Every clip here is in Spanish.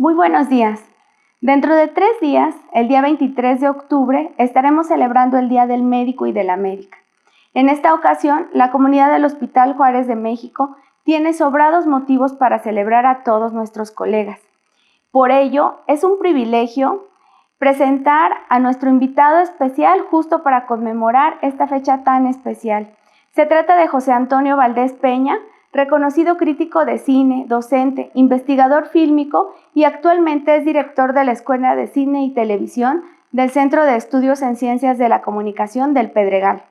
Muy buenos días. Dentro de 3 días, el día 23 de octubre, estaremos celebrando el Día del Médico y de la Médica. En esta ocasión, la comunidad del Hospital Juárez de México tiene sobrados motivos para celebrar a todos nuestros colegas. Por ello, es un privilegio presentar a nuestro invitado especial justo para conmemorar esta fecha tan especial. Se trata de José Antonio Valdés Peña, reconocido crítico de cine, docente, investigador fílmico y actualmente es director de la Escuela de Cine y Televisión del Centro de Estudios en Ciencias de la Comunicación del Pedregal.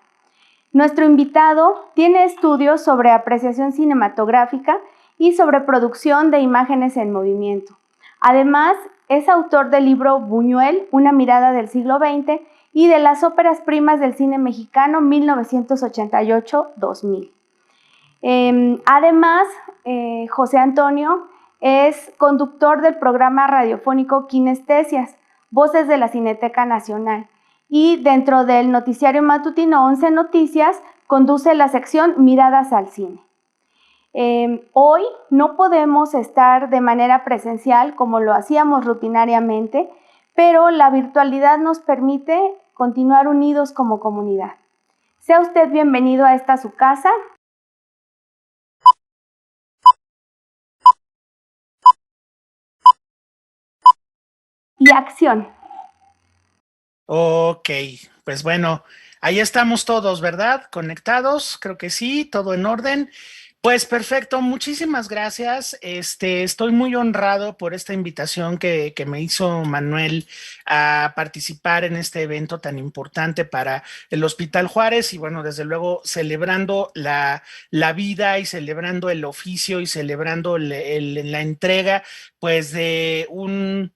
Nuestro invitado tiene estudios sobre apreciación cinematográfica y sobre producción de imágenes en movimiento. Además, es autor del libro Buñuel, una mirada del siglo XX y de las óperas primas del cine mexicano 1988-2000. Además, José Antonio es conductor del programa radiofónico Kinestesias, Voces de la Cineteca Nacional, y dentro del noticiario matutino 11 Noticias conduce la sección Miradas al Cine. Hoy no podemos estar de manera presencial como lo hacíamos rutinariamente, pero la virtualidad nos permite continuar unidos como comunidad. Sea usted bienvenido a esta su casa. Y acción. Ok, pues bueno, ahí estamos todos, ¿verdad? Conectados, creo que sí, todo en orden. Pues perfecto, muchísimas gracias. Estoy muy honrado por esta invitación que me hizo Manuel a participar en este evento tan importante para el Hospital Juárez y bueno, desde luego celebrando la vida y celebrando el oficio y celebrando la entrega, pues de un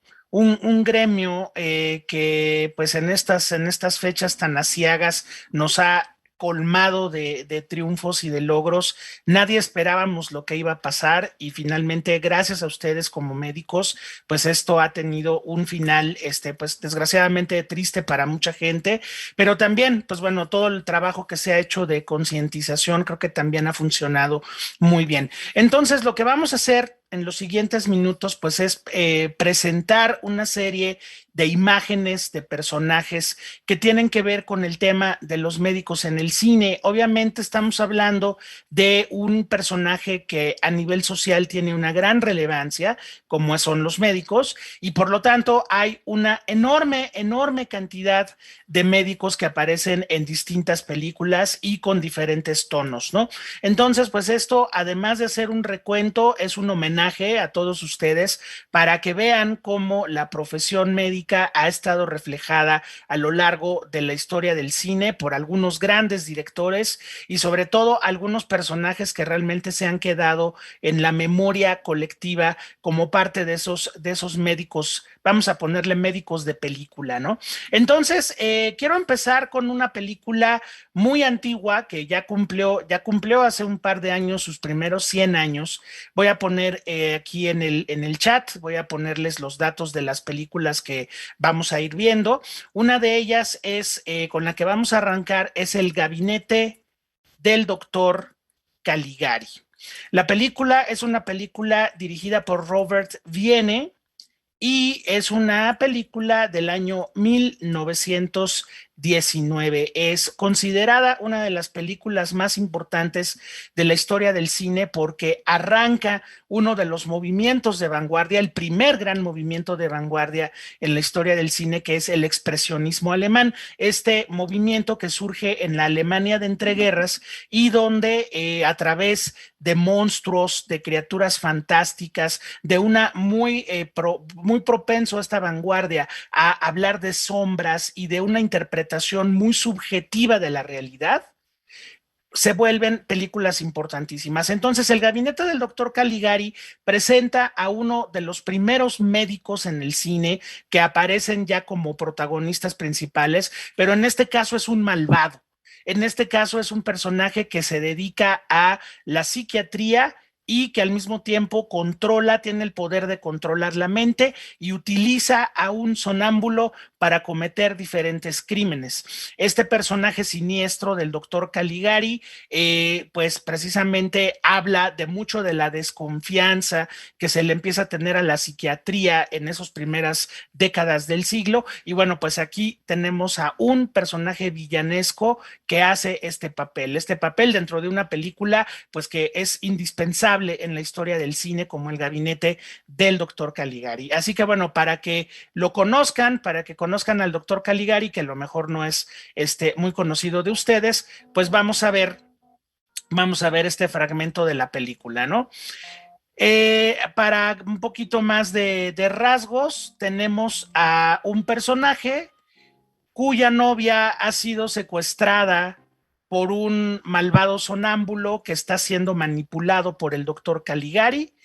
gremio que pues en estas fechas tan aciagas nos ha colmado de triunfos y de logros. Nadie esperábamos lo que iba a pasar y finalmente, gracias a ustedes como médicos, pues esto ha tenido un final, pues desgraciadamente triste para mucha gente, pero también, pues bueno, todo el trabajo que se ha hecho de concientización creo que también ha funcionado muy bien. Entonces, lo que vamos a hacer en los siguientes minutos, pues es presentar una serie de imágenes de personajes que tienen que ver con el tema de los médicos en el cine. Obviamente estamos hablando de un personaje que a nivel social tiene una gran relevancia, como son los médicos, y por lo tanto hay una enorme, enorme cantidad de médicos que aparecen en distintas películas y con diferentes tonos, ¿no? Entonces, pues esto, además de ser un recuento, es un homenaje a todos ustedes para que vean cómo la profesión médica ha estado reflejada a lo largo de la historia del cine por algunos grandes directores y sobre todo algunos personajes que realmente se han quedado en la memoria colectiva como parte de esos médicos, vamos a ponerle médicos de película, ¿no? Entonces, quiero empezar con una película muy antigua que ya cumplió hace un par de años sus primeros 100 años. Voy a poner aquí en el chat, voy a ponerles los datos de las películas que vamos a ir viendo. Una de ellas es, con la que vamos a arrancar, es El Gabinete del Doctor Caligari. La película es una película dirigida por Robert Viene y es una película del año 1919. Es considerada una de las películas más importantes de la historia del cine porque arranca uno de los movimientos de vanguardia, el primer gran movimiento de vanguardia en la historia del cine, que es el expresionismo alemán. Este movimiento que surge en la Alemania de entreguerras y donde a través de monstruos, de criaturas fantásticas, de una muy propenso a esta vanguardia a hablar de sombras y de una interpretación muy subjetiva de la realidad, se vuelven películas importantísimas. Entonces, el gabinete del doctor Caligari presenta a uno de los primeros médicos en el cine que aparecen ya como protagonistas principales, pero en este caso es un malvado. En este caso es un personaje que se dedica a la psiquiatría y que al mismo tiempo controla, tiene el poder de controlar la mente y utiliza a un sonámbulo para cometer diferentes crímenes. Este personaje siniestro del doctor Caligari, pues precisamente habla de mucho de la desconfianza que se le empieza a tener a la psiquiatría en esas primeras décadas del siglo. Y bueno, pues aquí tenemos a un personaje villanesco que hace este papel dentro de una película pues que es indispensable en la historia del cine como El gabinete del doctor Caligari. Así que bueno, para que lo conozcan, para que conozcan al doctor Caligari, que a lo mejor no es muy conocido de ustedes, pues vamos a ver este fragmento de la película, ¿no? Para un poquito más de rasgos, tenemos a un personaje cuya novia ha sido secuestrada por un malvado sonámbulo que está siendo manipulado por el doctor Caligari.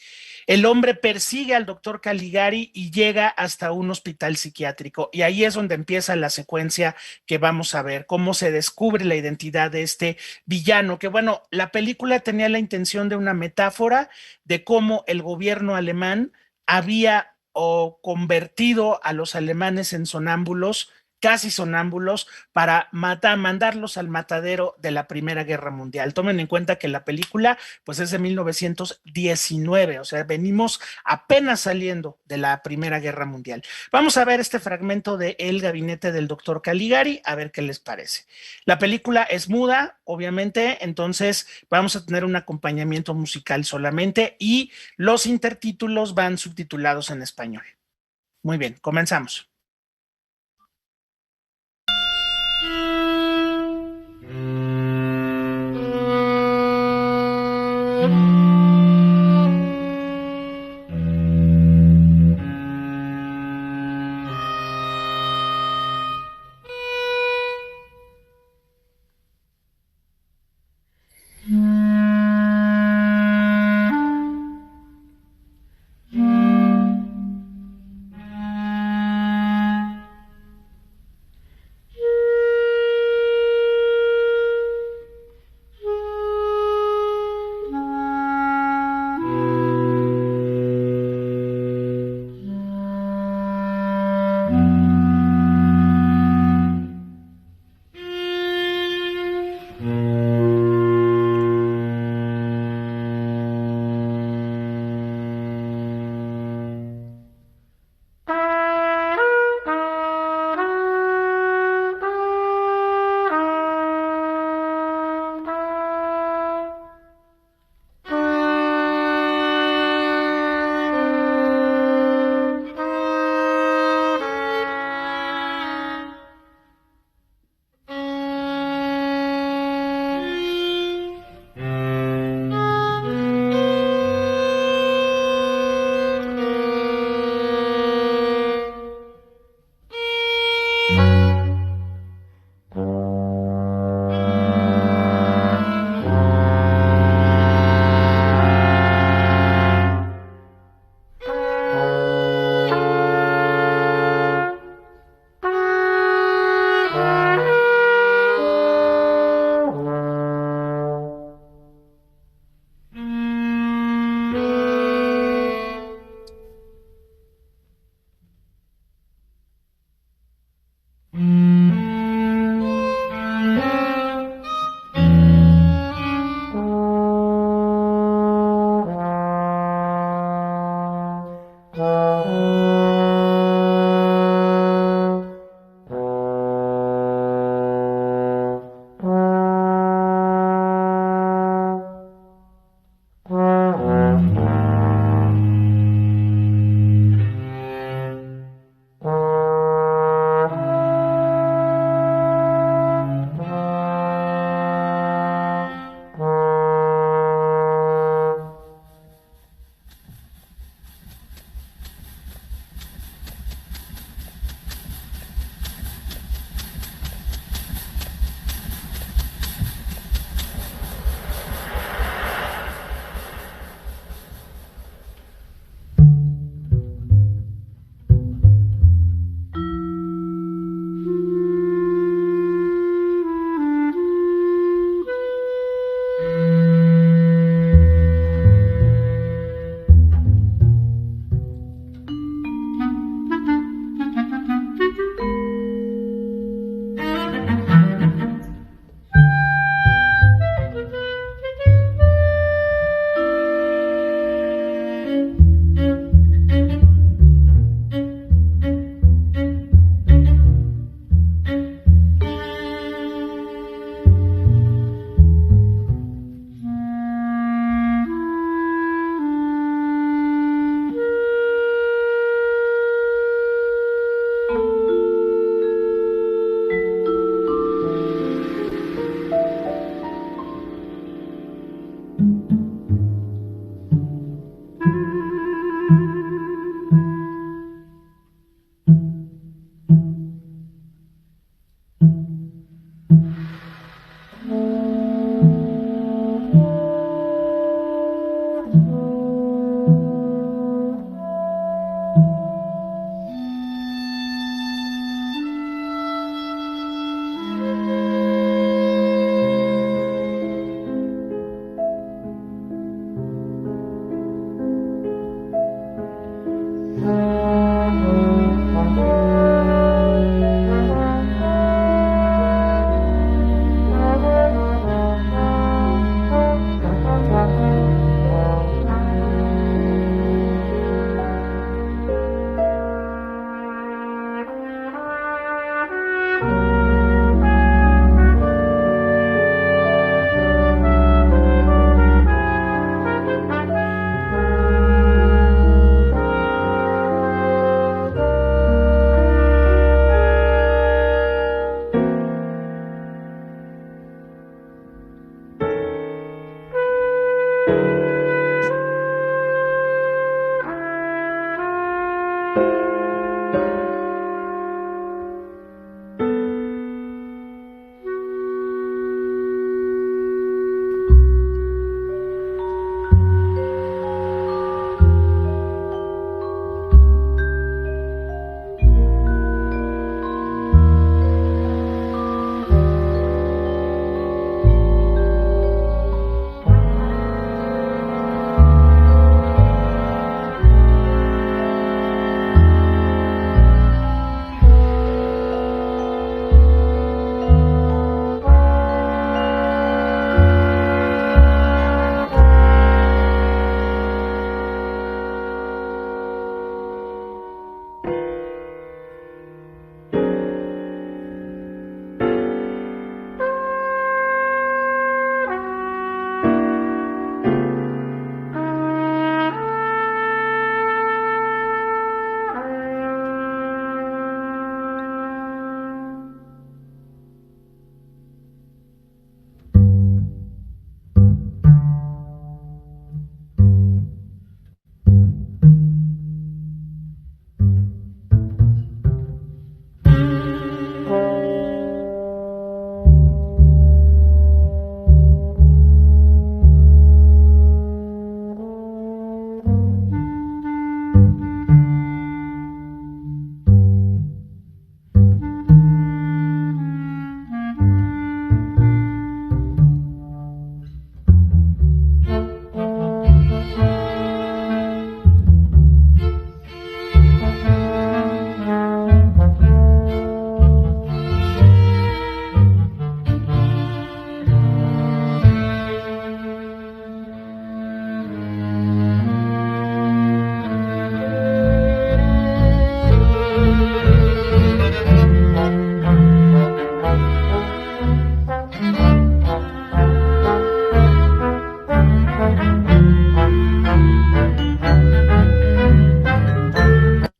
El hombre persigue al doctor Caligari y llega hasta un hospital psiquiátrico. Y ahí es donde empieza la secuencia que vamos a ver, cómo se descubre la identidad de este villano, que bueno, la película tenía la intención de una metáfora de cómo el gobierno alemán había o convertido a los alemanes en sonámbulos, casi sonámbulos, para mandarlos al matadero de la Primera Guerra Mundial. Tomen en cuenta que la película pues es de 1919, o sea, venimos apenas saliendo de la Primera Guerra Mundial. Vamos a ver este fragmento de El gabinete del doctor Caligari, a ver qué les parece. La película es muda, obviamente, entonces vamos a tener un acompañamiento musical solamente y los intertítulos van subtitulados en español. Muy bien, comenzamos.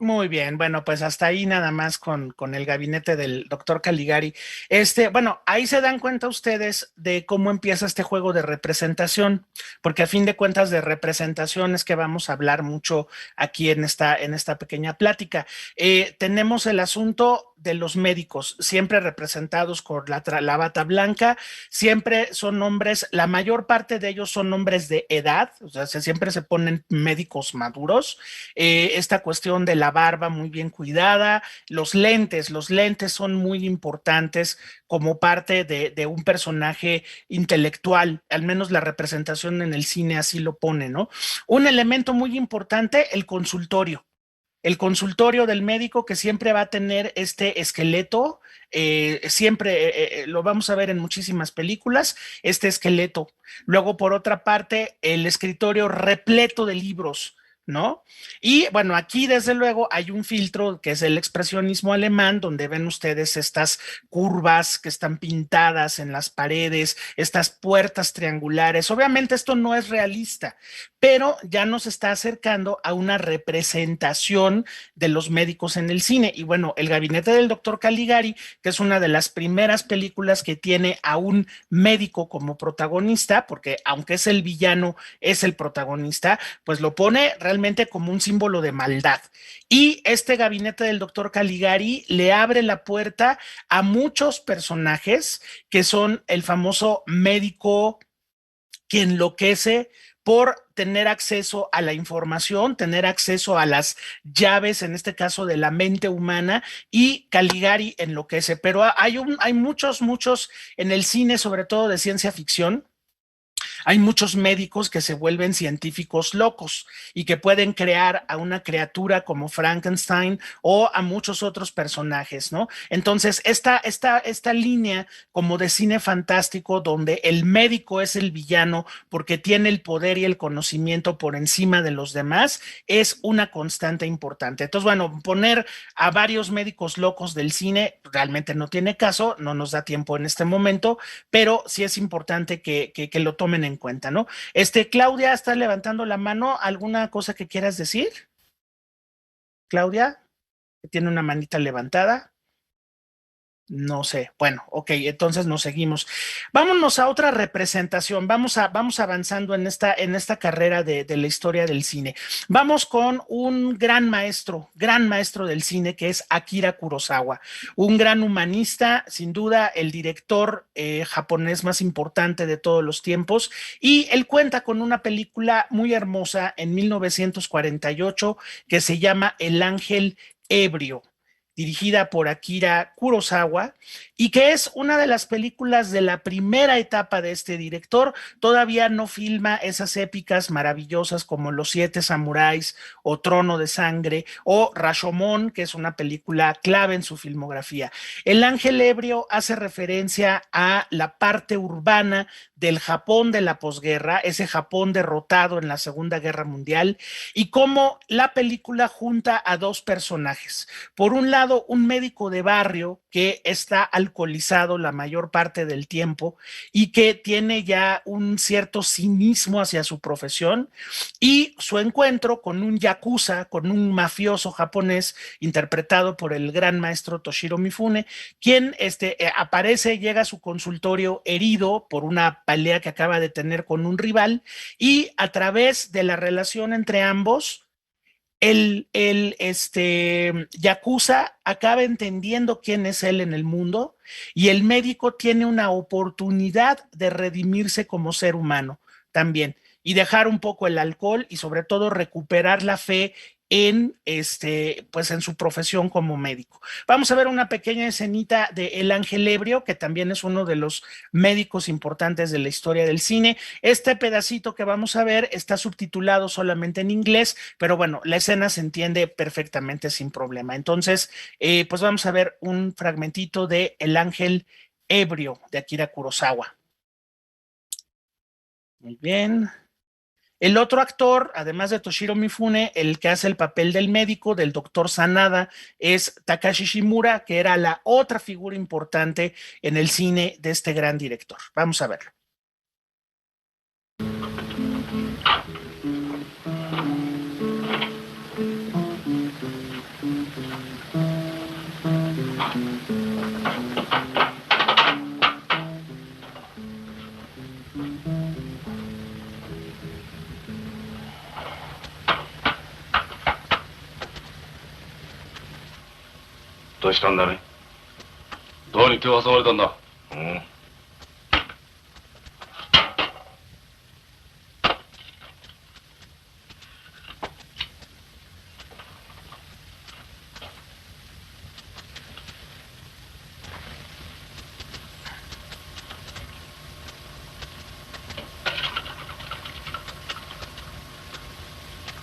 Muy bien, bueno, pues hasta ahí nada más con el gabinete del doctor Caligari. Bueno, ahí se dan cuenta ustedes de cómo empieza este juego de representación, porque a fin de cuentas de representación es que vamos a hablar mucho aquí en esta pequeña plática. Tenemos el asunto de los médicos, siempre representados con la bata blanca, siempre son hombres, la mayor parte de ellos son hombres de edad, o sea, siempre se ponen médicos maduros. Esta cuestión de la barba muy bien cuidada, los lentes son muy importantes como parte de un personaje intelectual, al menos la representación en el cine así lo pone, ¿no? Un elemento muy importante, el consultorio del médico que siempre va a tener este esqueleto, siempre lo vamos a ver en muchísimas películas, este esqueleto. Luego, por otra parte, el escritorio repleto de libros, ¿no? Y bueno, aquí desde luego hay un filtro que es el expresionismo alemán, donde ven ustedes estas curvas que están pintadas en las paredes, estas puertas triangulares. Obviamente esto no es realista, pero ya nos está acercando a una representación de los médicos en el cine. Y bueno, El gabinete del doctor Caligari, que es una de las primeras películas que tiene a un médico como protagonista, porque aunque es el villano, es el protagonista, pues lo pone realmente como un símbolo de maldad. Y este gabinete del doctor Caligari le abre la puerta a muchos personajes que son el famoso médico que enloquece por tener acceso a la información, tener acceso a las llaves, en este caso de la mente humana, y Caligari enloquece. Pero hay muchos en el cine, sobre todo de ciencia ficción, Hay muchos médicos que se vuelven científicos locos y que pueden crear a una criatura como Frankenstein o a muchos otros personajes, ¿no? Entonces, esta línea como de cine fantástico donde el médico es el villano porque tiene el poder y el conocimiento por encima de los demás es una constante importante. Entonces, bueno, poner a varios médicos locos del cine realmente no tiene caso, no nos da tiempo en este momento, pero sí es importante que lo tomen en cuenta, ¿no? Claudia, ¿estás levantando la mano? ¿Alguna cosa que quieras decir? Claudia, que tiene una manita levantada. No sé. Bueno, ok, entonces nos seguimos. Vámonos a otra representación. Vamos avanzando en esta carrera de la historia del cine. Vamos con un gran maestro del cine que es Akira Kurosawa, un gran humanista, sin duda el director japonés más importante de todos los tiempos. Y él cuenta con una película muy hermosa en 1948 que se llama El Ángel Ebrio, dirigida por Akira Kurosawa, y que es una de las películas de la primera etapa de este director. Todavía no filma esas épicas maravillosas como Los Siete Samuráis o Trono de Sangre o Rashomon, que es una película clave en su filmografía. El Ángel Ebrio hace referencia a la parte urbana del Japón de la posguerra, ese Japón derrotado en la Segunda Guerra Mundial, y cómo la película junta a dos personajes. Por un lado, un médico de barrio que está alcoholizado la mayor parte del tiempo y que tiene ya un cierto cinismo hacia su profesión, y su encuentro con un yakuza, con un mafioso japonés interpretado por el gran maestro Toshiro Mifune, quien aparece, llega a su consultorio herido por una pelea que acaba de tener con un rival, y a través de la relación entre ambos, Yakuza acaba entendiendo quién es él en el mundo, y el médico tiene una oportunidad de redimirse como ser humano también y dejar un poco el alcohol y sobre todo recuperar la fe pues en su profesión como médico. Vamos a ver una pequeña escenita de El Ángel Ebrio, que también es uno de los médicos importantes de la historia del cine. Este pedacito que vamos a ver está subtitulado solamente en inglés, pero bueno, la escena se entiende perfectamente sin problema. Entonces, pues vamos a ver un fragmentito de El Ángel Ebrio de Akira Kurosawa. Muy bien. El otro actor, además de Toshiro Mifune, el que hace el papel del médico, del doctor Sanada, es Takashi Shimura, que era la otra figura importante en el cine de este gran director. Vamos a verlo. どうしたんだね。どうに手を挟まれたんだ。うん。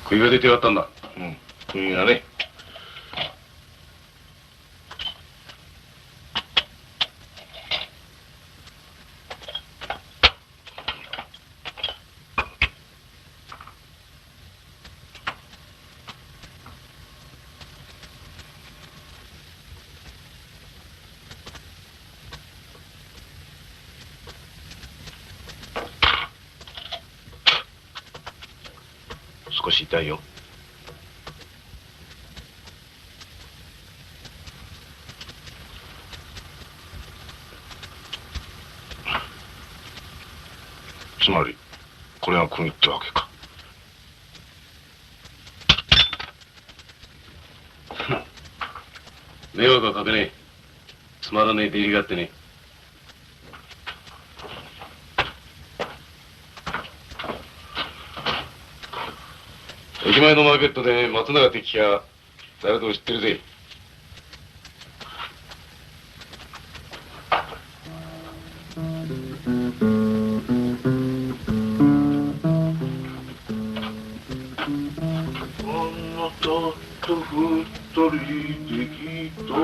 首が出てやったんだ。うん。首がね。少し痛いよ。つまりこれが釘ってわけか。迷惑はかけねえ。つまらねえ出入りがあってね。駅前のマーケットで松永敵や誰とも知ってるぜ。っとふっとりできたか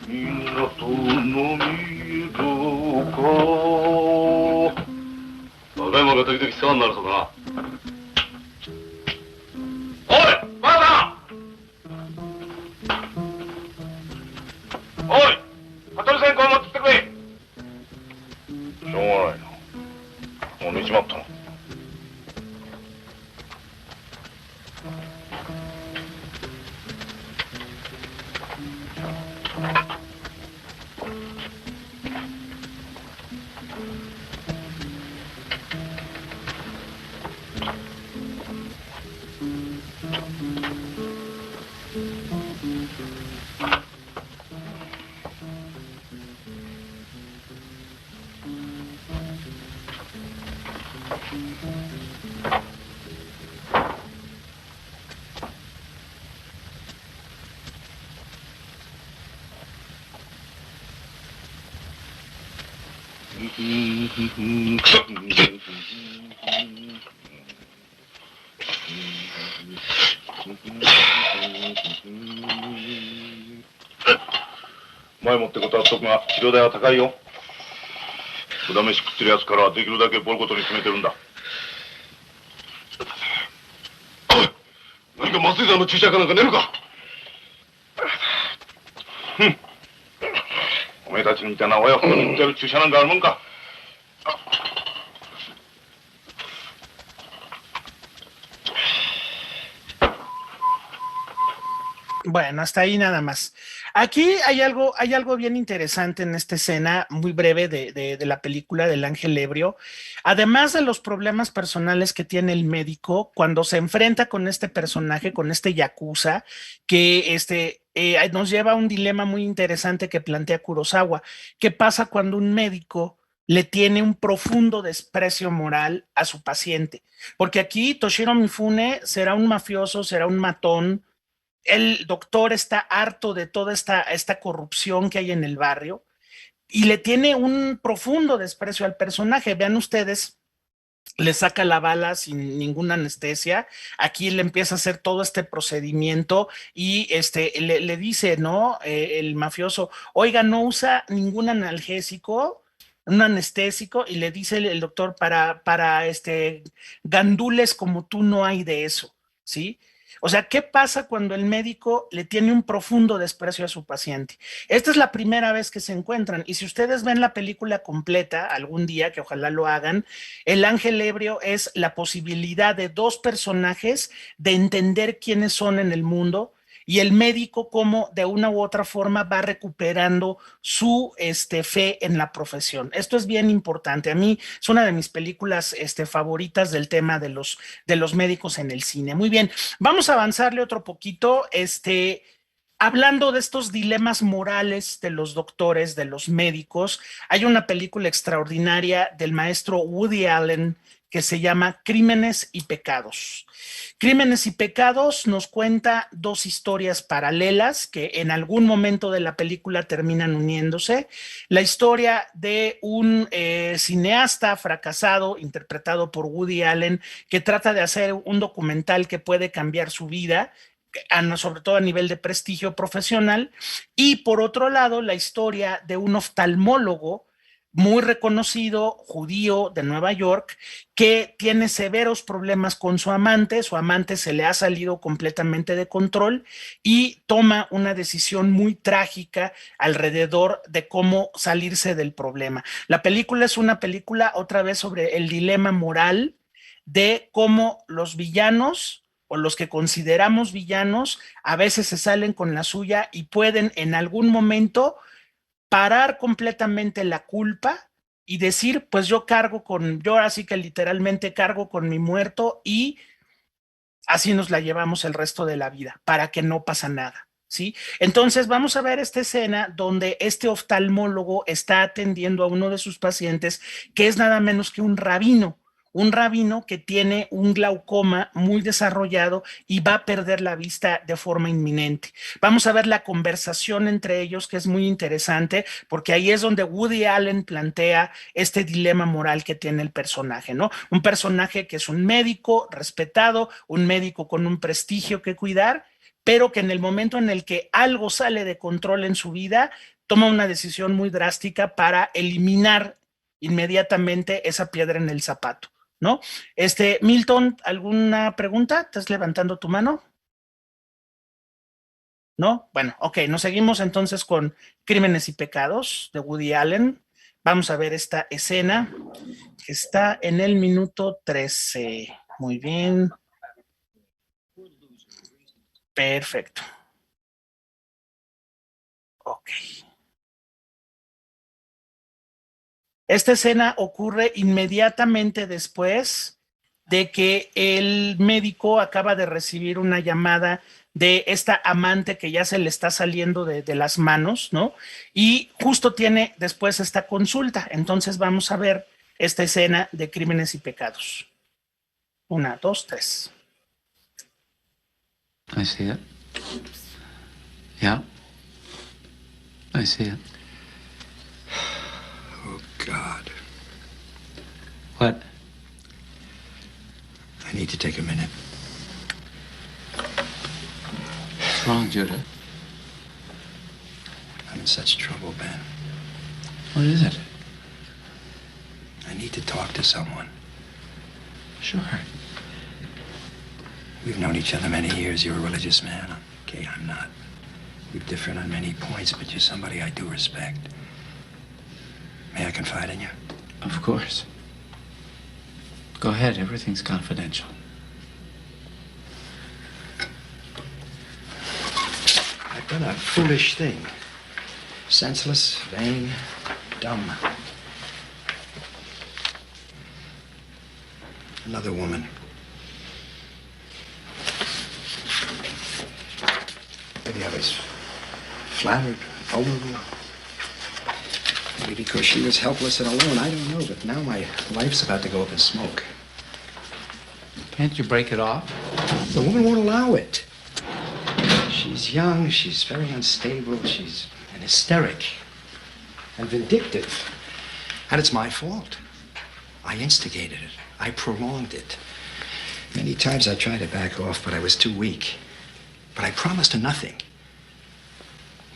港の見どか和歌山が時々世話になるそうだな。おいばあさん、おい羽鳥線香持ってきてくれ。しょうがないな、もう寝ちまったな。前もってことはっとくが治療代は高いよ。無駄飯食ってるやつからできるだけボルコトに決めてるんだ。おい、何か麻酔剤の注射かなんかねるか。おめえたちみたいな親子に売ってる注射なんかあるもんか。Bueno, hasta ahí nada más. Aquí hay algo bien interesante en esta escena muy breve de la película del Ángel Ebrio. Además de los problemas personales que tiene el médico cuando se enfrenta con este personaje, con este yakuza, que nos lleva a un dilema muy interesante que plantea Kurosawa. ¿Qué pasa cuando un médico le tiene un profundo desprecio moral a su paciente? Porque aquí Toshiro Mifune será un mafioso, será un matón. El doctor está harto de toda esta corrupción que hay en el barrio y le tiene un profundo desprecio al personaje. Vean ustedes, le saca la bala sin ninguna anestesia, aquí le empieza a hacer todo este procedimiento y le dice, ¿no? El mafioso, oiga, no usa ningún analgésico, un anestésico, y le dice el doctor, para gandules como tú no hay de eso, ¿sí? O sea, ¿qué pasa cuando el médico le tiene un profundo desprecio a su paciente? Esta es la primera vez que se encuentran y si ustedes ven la película completa algún día, que ojalá lo hagan, El Ángel Ebrio es la posibilidad de dos personajes de entender quiénes son en el mundo y el médico cómo de una u otra forma va recuperando su fe en la profesión. Esto es bien importante. A mí es una de mis películas favoritas del tema de los médicos en el cine. Muy bien, vamos a avanzarle otro poquito. Hablando de estos dilemas morales de los doctores, de los médicos, hay una película extraordinaria del maestro Woody Allen que se llama Crímenes y Pecados. Crímenes y Pecados nos cuenta dos historias paralelas que en algún momento de la película terminan uniéndose. La historia de un cineasta fracasado, interpretado por Woody Allen, que trata de hacer un documental que puede cambiar su vida, sobre todo a nivel de prestigio profesional, y por otro lado la historia de un oftalmólogo muy reconocido, judío de Nueva York, que tiene severos problemas con su amante se le ha salido completamente de control y toma una decisión muy trágica alrededor de cómo salirse del problema. La película es una película otra vez sobre el dilema moral de cómo los villanos o los que consideramos villanos a veces se salen con la suya y pueden en algún momento parar completamente la culpa y decir, pues yo así que literalmente cargo con mi muerto y así nos la llevamos el resto de la vida, para que no pasa nada, ¿sí? Entonces vamos a ver esta escena donde este oftalmólogo está atendiendo a uno de sus pacientes, que es nada menos que un rabino un rabino que tiene un glaucoma muy desarrollado y va a perder la vista de forma inminente. Vamos a ver la conversación entre ellos, que es muy interesante, porque ahí es donde Woody Allen plantea este dilema moral que tiene el personaje, ¿no? Un personaje que es un médico respetado, un médico con un prestigio que cuidar, pero que en el momento en el que algo sale de control en su vida, toma una decisión muy drástica para eliminar inmediatamente esa piedra en el zapato, ¿no? Milton, ¿alguna pregunta? ¿Estás levantando tu mano? ¿No? Bueno, ok, nos seguimos entonces con Crímenes y Pecados de Woody Allen. Vamos a ver esta escena que está en el minuto 13. Muy bien. Perfecto. Ok. Esta escena ocurre inmediatamente después de que el médico acaba de recibir una llamada de esta amante que ya se le está saliendo de las manos, ¿no? Y justo tiene después esta consulta. Entonces vamos a ver esta escena de Crímenes y Pecados. 1, 2, 3. I see it. Yeah. I see it. Oh, God. What? I need to take a minute. What's wrong, Judah? I'm in such trouble, Ben. What is it? I need to talk to someone. Sure. We've known each other many years. You're a religious man. Okay, I'm not. We're different on many points, but you're somebody I do respect. May I confide in you? Of course. Go ahead. Everything's confidential. I've done a foolish thing. Senseless, vain, dumb. Another woman. Maybe I was flattered, vulnerable. Maybe because she was helpless and alone. I don't know, but now my life's about to go up in smoke. Can't you break it off? The woman won't allow it. She's young, she's very unstable, she's an hysteric and vindictive. And it's my fault. I instigated it. I prolonged it. Many times I tried to back off, but I was too weak. But I promised her nothing.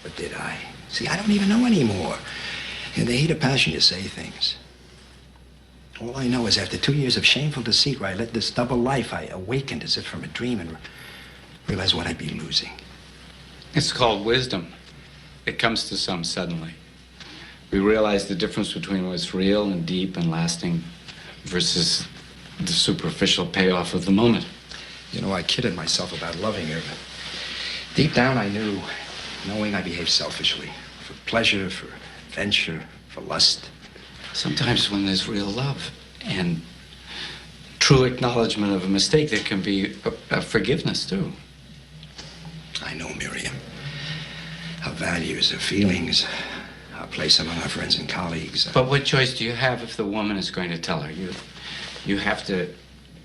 But did I? See, I don't even know anymore. In the heat of passion, you say things. All I know is after 2 years of shameful deceit where I led this double life, I awakened as if from a dream and realized what I'd be losing. It's called wisdom. It comes to some suddenly. We realize the difference between what's real and deep and lasting versus the superficial payoff of the moment. You know, I kidded myself about loving her, but deep down I knew, knowing I behaved selfishly. For pleasure, for adventure, for lust. Sometimes when there's real love and true acknowledgement of a mistake, there can be a forgiveness, too. I know Miriam. Her values, her feelings, her place among her friends and colleagues. But what choice do you have if the woman is going to tell her? You have to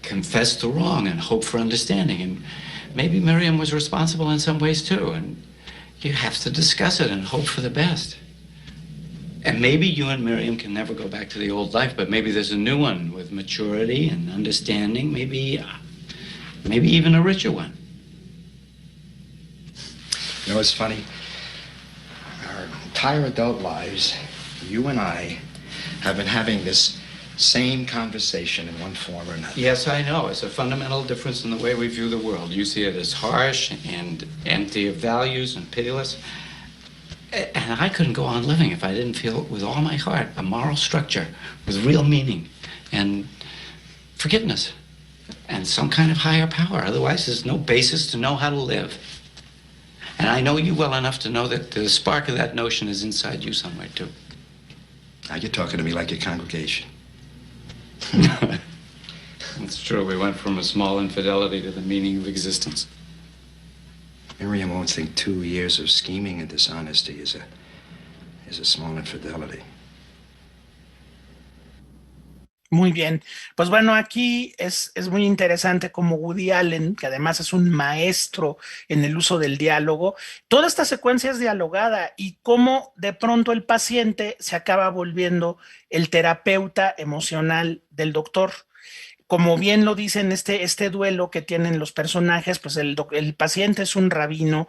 confess the wrong and hope for understanding. And maybe Miriam was responsible in some ways, too. And you have to discuss it and hope for the best. And maybe you and Miriam can never go back to the old life, but maybe there's a new one with maturity and understanding, maybe even a richer one. You know, it's funny. Our entire adult lives, you and I have been having this same conversation in one form or another. Yes, I know. It's a fundamental difference in the way we view the world. You see it as harsh and empty of values and pitiless. And I couldn't go on living if I didn't feel with all my heart a moral structure with real meaning and forgiveness and some kind of higher power. Otherwise, there's no basis to know how to live. And I know you well enough to know that the spark of that notion is inside you somewhere, too. Now you're talking to me like your congregation. It's true. We went from a small infidelity to the meaning of existence. Miriam won't think 2 years of scheming and dishonesty is a small infidelity. Muy bien. Pues bueno, aquí es muy interesante como Woody Allen, que además es un maestro en el uso del diálogo, toda esta secuencia es dialogada y cómo de pronto el paciente se acaba volviendo el terapeuta emocional del doctor. Como bien lo dicen, este duelo que tienen los personajes, pues el paciente es un rabino,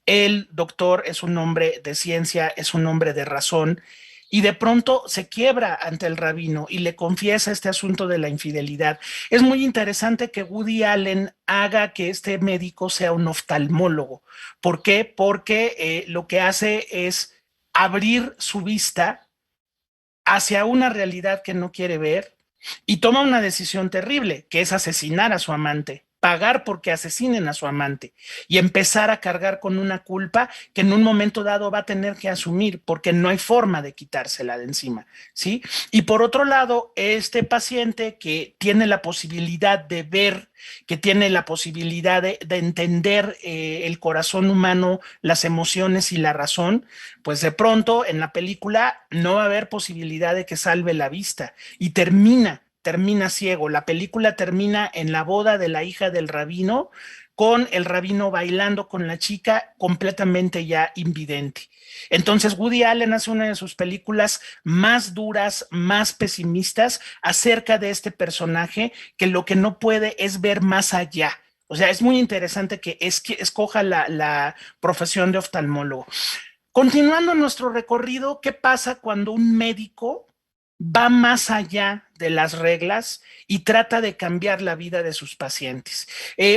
el doctor es un hombre de ciencia, es un hombre de razón, y de pronto se quiebra ante el rabino y le confiesa este asunto de la infidelidad. Es muy interesante que Woody Allen haga que este médico sea un oftalmólogo. ¿Por qué? Porque lo que hace es abrir su vista hacia una realidad que no quiere ver y toma una decisión terrible, que es asesinar a su amante, pagar porque asesinen a su amante y empezar a cargar con una culpa que en un momento dado va a tener que asumir porque no hay forma de quitársela de encima, ¿sí? Y por otro lado, este paciente que tiene la posibilidad de ver, que tiene la posibilidad de entender el corazón humano, las emociones y la razón, pues de pronto en la película no va a haber posibilidad de que salve la vista y termina ciego. La película termina en la boda de la hija del rabino, con el rabino bailando con la chica completamente ya invidente. Entonces Woody Allen hace una de sus películas más duras, más pesimistas acerca de este personaje que lo que no puede es ver más allá. O sea, es muy interesante que escoja la profesión de oftalmólogo. Continuando nuestro recorrido, ¿qué pasa cuando un médico va más allá de las reglas y trata de cambiar la vida de sus pacientes?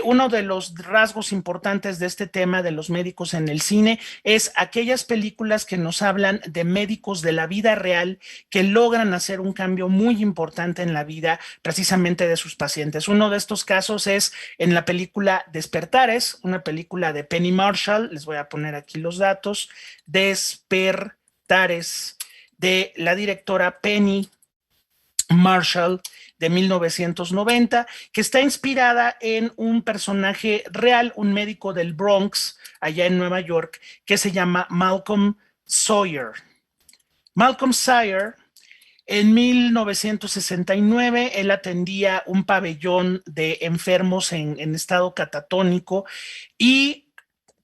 Uno de los rasgos importantes de este tema de los médicos en el cine es aquellas películas que nos hablan de médicos de la vida real que logran hacer un cambio muy importante en la vida precisamente de sus pacientes. Uno de estos casos es en la película Despertares, una película de Penny Marshall. Les voy a poner aquí los datos. Despertares, de la directora Penny Marshall, de 1990, que está inspirada en un personaje real, un médico del Bronx, allá en Nueva York, que se llama Malcolm Sawyer. Malcolm Sawyer, en 1969, él atendía un pabellón de enfermos en estado catatónico y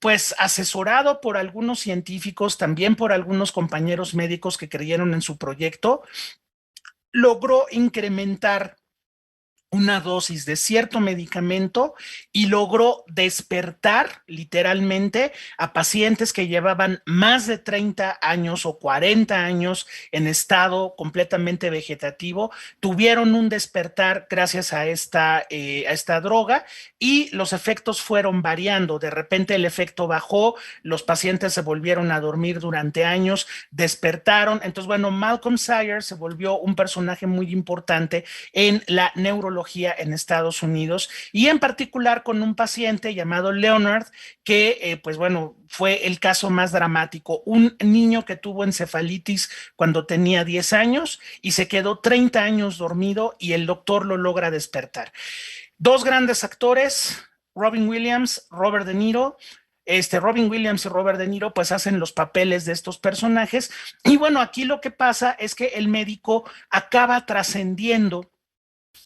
pues asesorado por algunos científicos, también por algunos compañeros médicos que creyeron en su proyecto, logró incrementar una dosis de cierto medicamento y logró despertar literalmente a pacientes que llevaban más de 30 años o 40 años en estado completamente vegetativo. Tuvieron un despertar gracias a esta droga y los efectos fueron variando. De repente el efecto bajó, los pacientes se volvieron a dormir durante años, despertaron. Entonces, bueno, Malcolm Sawyer se volvió un personaje muy importante en la neurología en Estados Unidos y en particular con un paciente llamado Leonard que pues bueno fue el caso más dramático, un niño que tuvo encefalitis cuando tenía 10 años y se quedó 30 años dormido y el doctor lo logra despertar. Dos grandes actores, Robin Williams, Robert De Niro. Robin Williams y Robert De Niro pues hacen los papeles de estos personajes y bueno, aquí lo que pasa es que el médico acaba trascendiendo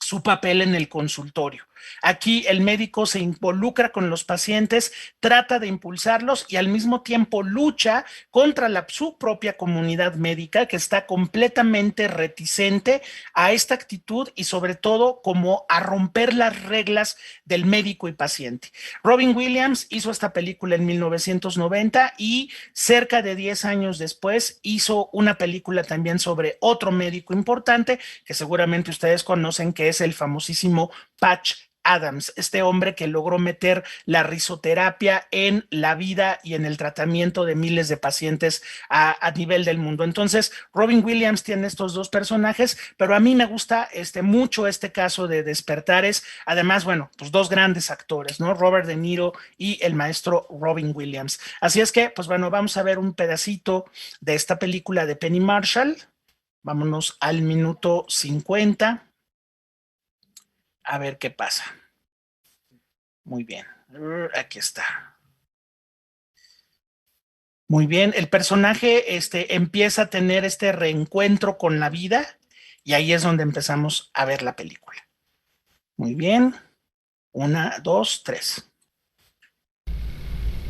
su papel en el consultorio. Aquí el médico se involucra con los pacientes, trata de impulsarlos y al mismo tiempo lucha contra su propia comunidad médica que está completamente reticente a esta actitud y sobre todo como a romper las reglas del médico y paciente. Robin Williams hizo esta película en 1990 y cerca de 10 años después hizo una película también sobre otro médico importante que seguramente ustedes conocen, que es el famosísimo Patch Adams, este hombre que logró meter la risoterapia en la vida y en el tratamiento de miles de pacientes a nivel del mundo. Entonces, Robin Williams tiene estos dos personajes, pero a mí me gusta mucho este caso de Despertares. Además, bueno, pues dos grandes actores, ¿no? Robert De Niro y el maestro Robin Williams. Así es que, pues bueno, vamos a ver un pedacito de esta película de Penny Marshall. Vámonos al minuto 50. A ver qué pasa. Muy bien. Aquí está. Muy bien. El personaje empieza a tener este reencuentro con la vida Y ahí es donde empezamos a ver la película. Muy bien. 1, 2, 3.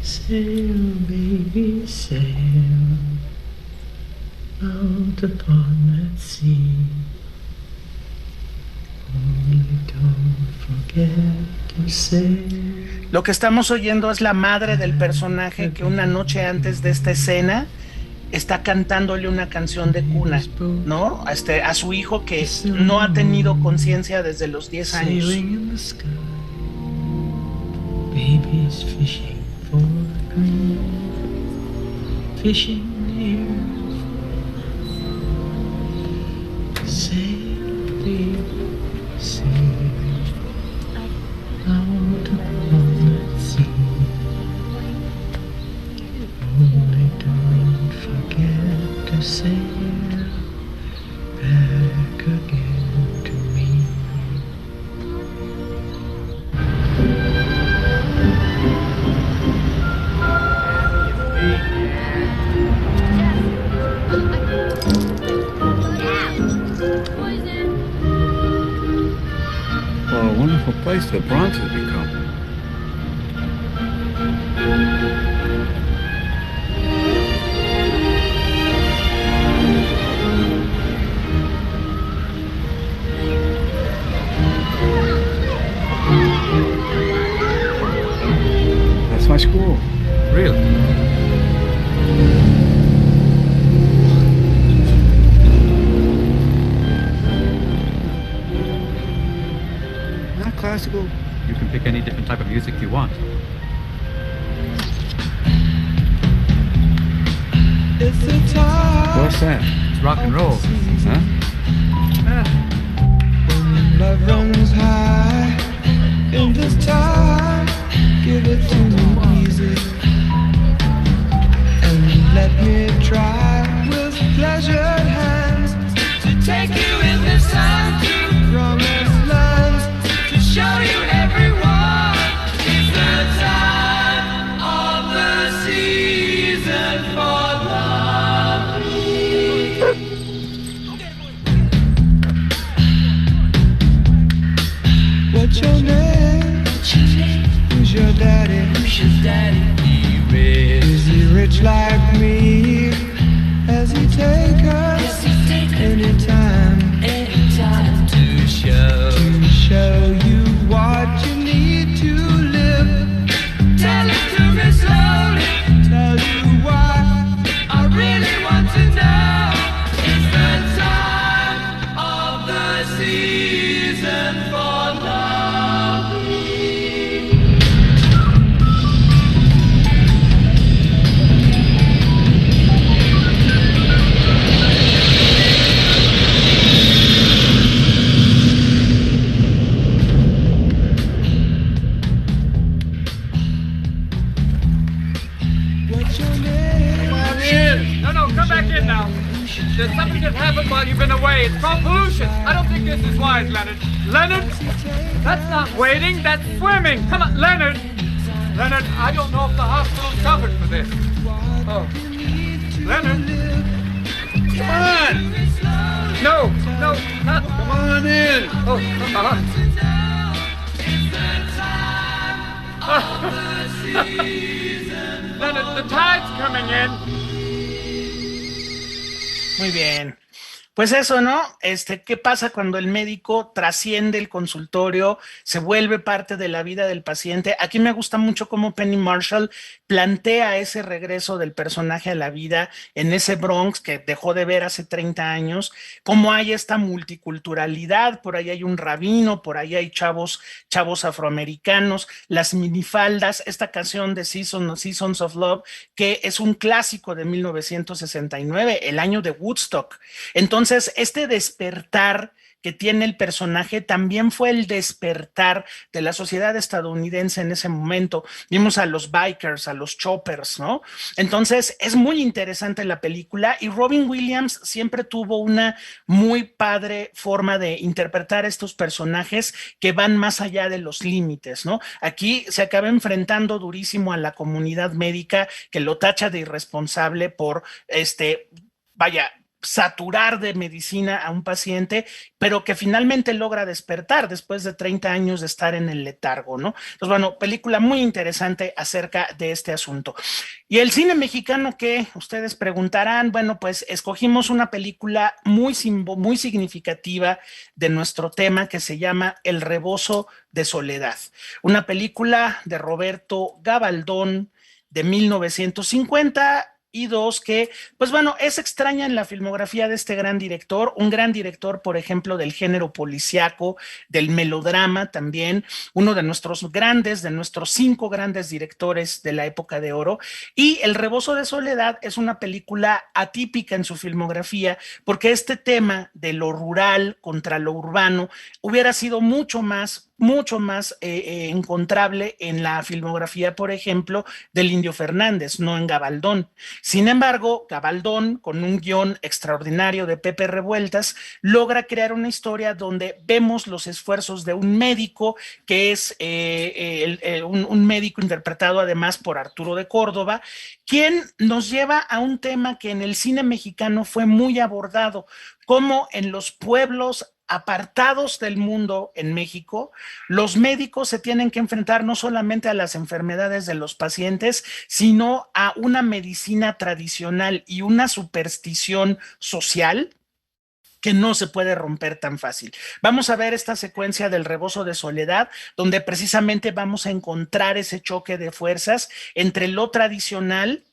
Sail, baby, sail out upon that sea. Only don't forget to sail. Lo que estamos oyendo es la madre del personaje que una noche antes de esta escena está cantándole una canción de cuna, ¿no? A su hijo que no ha tenido conciencia desde los 10 años. Sailing in the sky. Baby's fishing for green. Fishing near. Sail, baby, sail out upon that sea. Only don't forget to sail back again to me. What a wonderful place the Bronx has become. That's my school. Really? Not classical. You can pick any different type of music you want. It's the time What's that? It's rock and roll. Huh? when love runs high. In this time, give it to me easy. And let me try with pleasured hands to take you in the sun to promised lands, to show you everyone. It's the time of the season for love. What's your name? Who's your daddy? Is he rich like me? Has he take us anytime to show you what you need to live? Tell it to me slowly. Tell you what I really want to know. It's the time of the season for love. What's your name? Come in! No, come back in now. There's something that happened while you've been away. It's called pollution. I don't think this is wise, Leonard. Leonard? That's not wading, that's swimming. Come on, Leonard! Leonard, I don't know if the hospital's covered for this. Oh. Leonard? Come on! No, not. Come on in! Oh, Leonard, the tide's coming in. Muy bien. Pues eso, ¿no? ¿Qué pasa cuando el médico trasciende el consultorio, se vuelve parte de la vida del paciente? Aquí me gusta mucho cómo Penny Marshall plantea ese regreso del personaje a la vida en ese Bronx que dejó de ver hace 30 años, cómo hay esta multiculturalidad, por ahí hay un rabino, por ahí hay chavos afroamericanos, las minifaldas, esta canción de Seasons of Love, que es un clásico de 1969, el año de Woodstock. Entonces, este despertar que tiene el personaje también fue el despertar de la sociedad estadounidense en ese momento. Vimos a los bikers, a los choppers, ¿no? Entonces, es muy interesante la película y Robin Williams siempre tuvo una muy padre forma de interpretar estos personajes que van más allá de los límites, ¿no? Aquí se acaba enfrentando durísimo a la comunidad médica que lo tacha de irresponsable por, saturar de medicina a un paciente, pero que finalmente logra despertar después de 30 años de estar en el letargo, ¿no? Entonces, bueno, película muy interesante acerca de este asunto. Y el cine mexicano, que ustedes preguntarán, bueno, pues escogimos una película muy significativa de nuestro tema que se llama El Rebozo de Soledad, una película de Roberto Gabaldón de 1950 y dos que, pues bueno, es extraña en la filmografía de este gran director, un gran director, por ejemplo, del género policíaco, del melodrama también, uno de nuestros 5 grandes directores de la época de oro. Y El Rebozo de Soledad es una película atípica en su filmografía, porque este tema de lo rural contra lo urbano hubiera sido mucho más encontrable en la filmografía, por ejemplo, del Indio Fernández, no en Gabaldón. Sin embargo, Gabaldón, con un guión extraordinario de Pepe Revueltas, logra crear una historia donde vemos los esfuerzos de un médico, que es un médico interpretado además por Arturo de Córdoba, quien nos lleva a un tema que en el cine mexicano fue muy abordado, como en los pueblos apartados del mundo en México, los médicos se tienen que enfrentar no solamente a las enfermedades de los pacientes, sino a una medicina tradicional y una superstición social que no se puede romper tan fácil. Vamos a ver esta secuencia del Rebozo de Soledad, donde precisamente vamos a encontrar ese choque de fuerzas entre lo tradicional,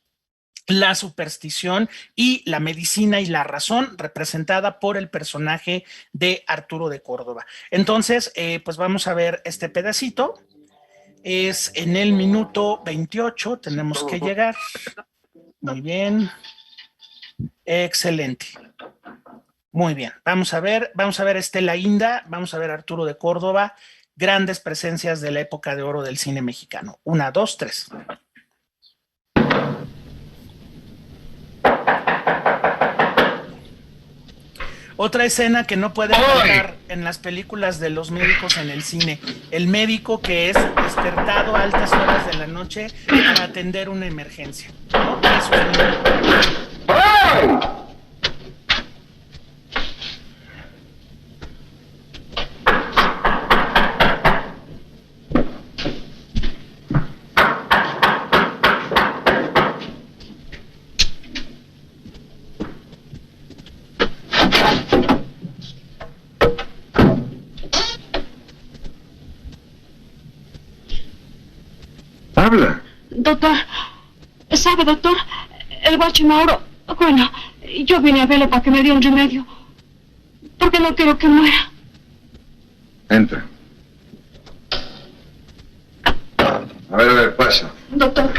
la superstición y la medicina y la razón, representada por el personaje de Arturo de Córdoba. Entonces, pues vamos a ver este pedacito. Es en el minuto 28, tenemos que llegar. Muy bien. Excelente. Muy bien. Vamos a ver Estela Inda, vamos a ver Arturo de Córdoba, grandes presencias de la época de oro del cine mexicano. 1, 2, 3. Otra escena que no puede faltar en las películas de los médicos en el cine. El médico que es despertado a altas horas de la noche para atender una emergencia, ¿no? Eso es Habla. Doctor, ¿sabe, doctor? El guacho Mauro, bueno, yo vine a verlo para que me dé un remedio, porque no quiero que muera. Entra. A ver, pasa. Doctor,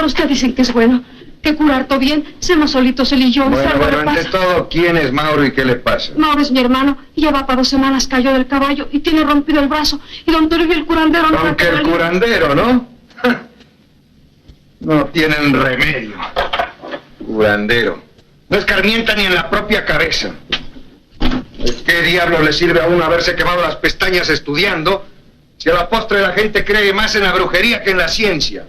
usted dice que es bueno, que curar todo bien, seamos solitos él y yo. Bueno, ante todo, ¿quién es Mauro y qué le pasa? Mauro es mi hermano, y ya va para 2 semanas, cayó del caballo y tiene rompido el brazo, y don Toribio el curandero no... Aunque el curandero, ¿no? No tienen remedio. Curandero. No escarmienta ni en la propia cabeza. ¿Qué diablo le sirve a uno haberse quemado las pestañas estudiando si a la postre la gente cree más en la brujería que en la ciencia?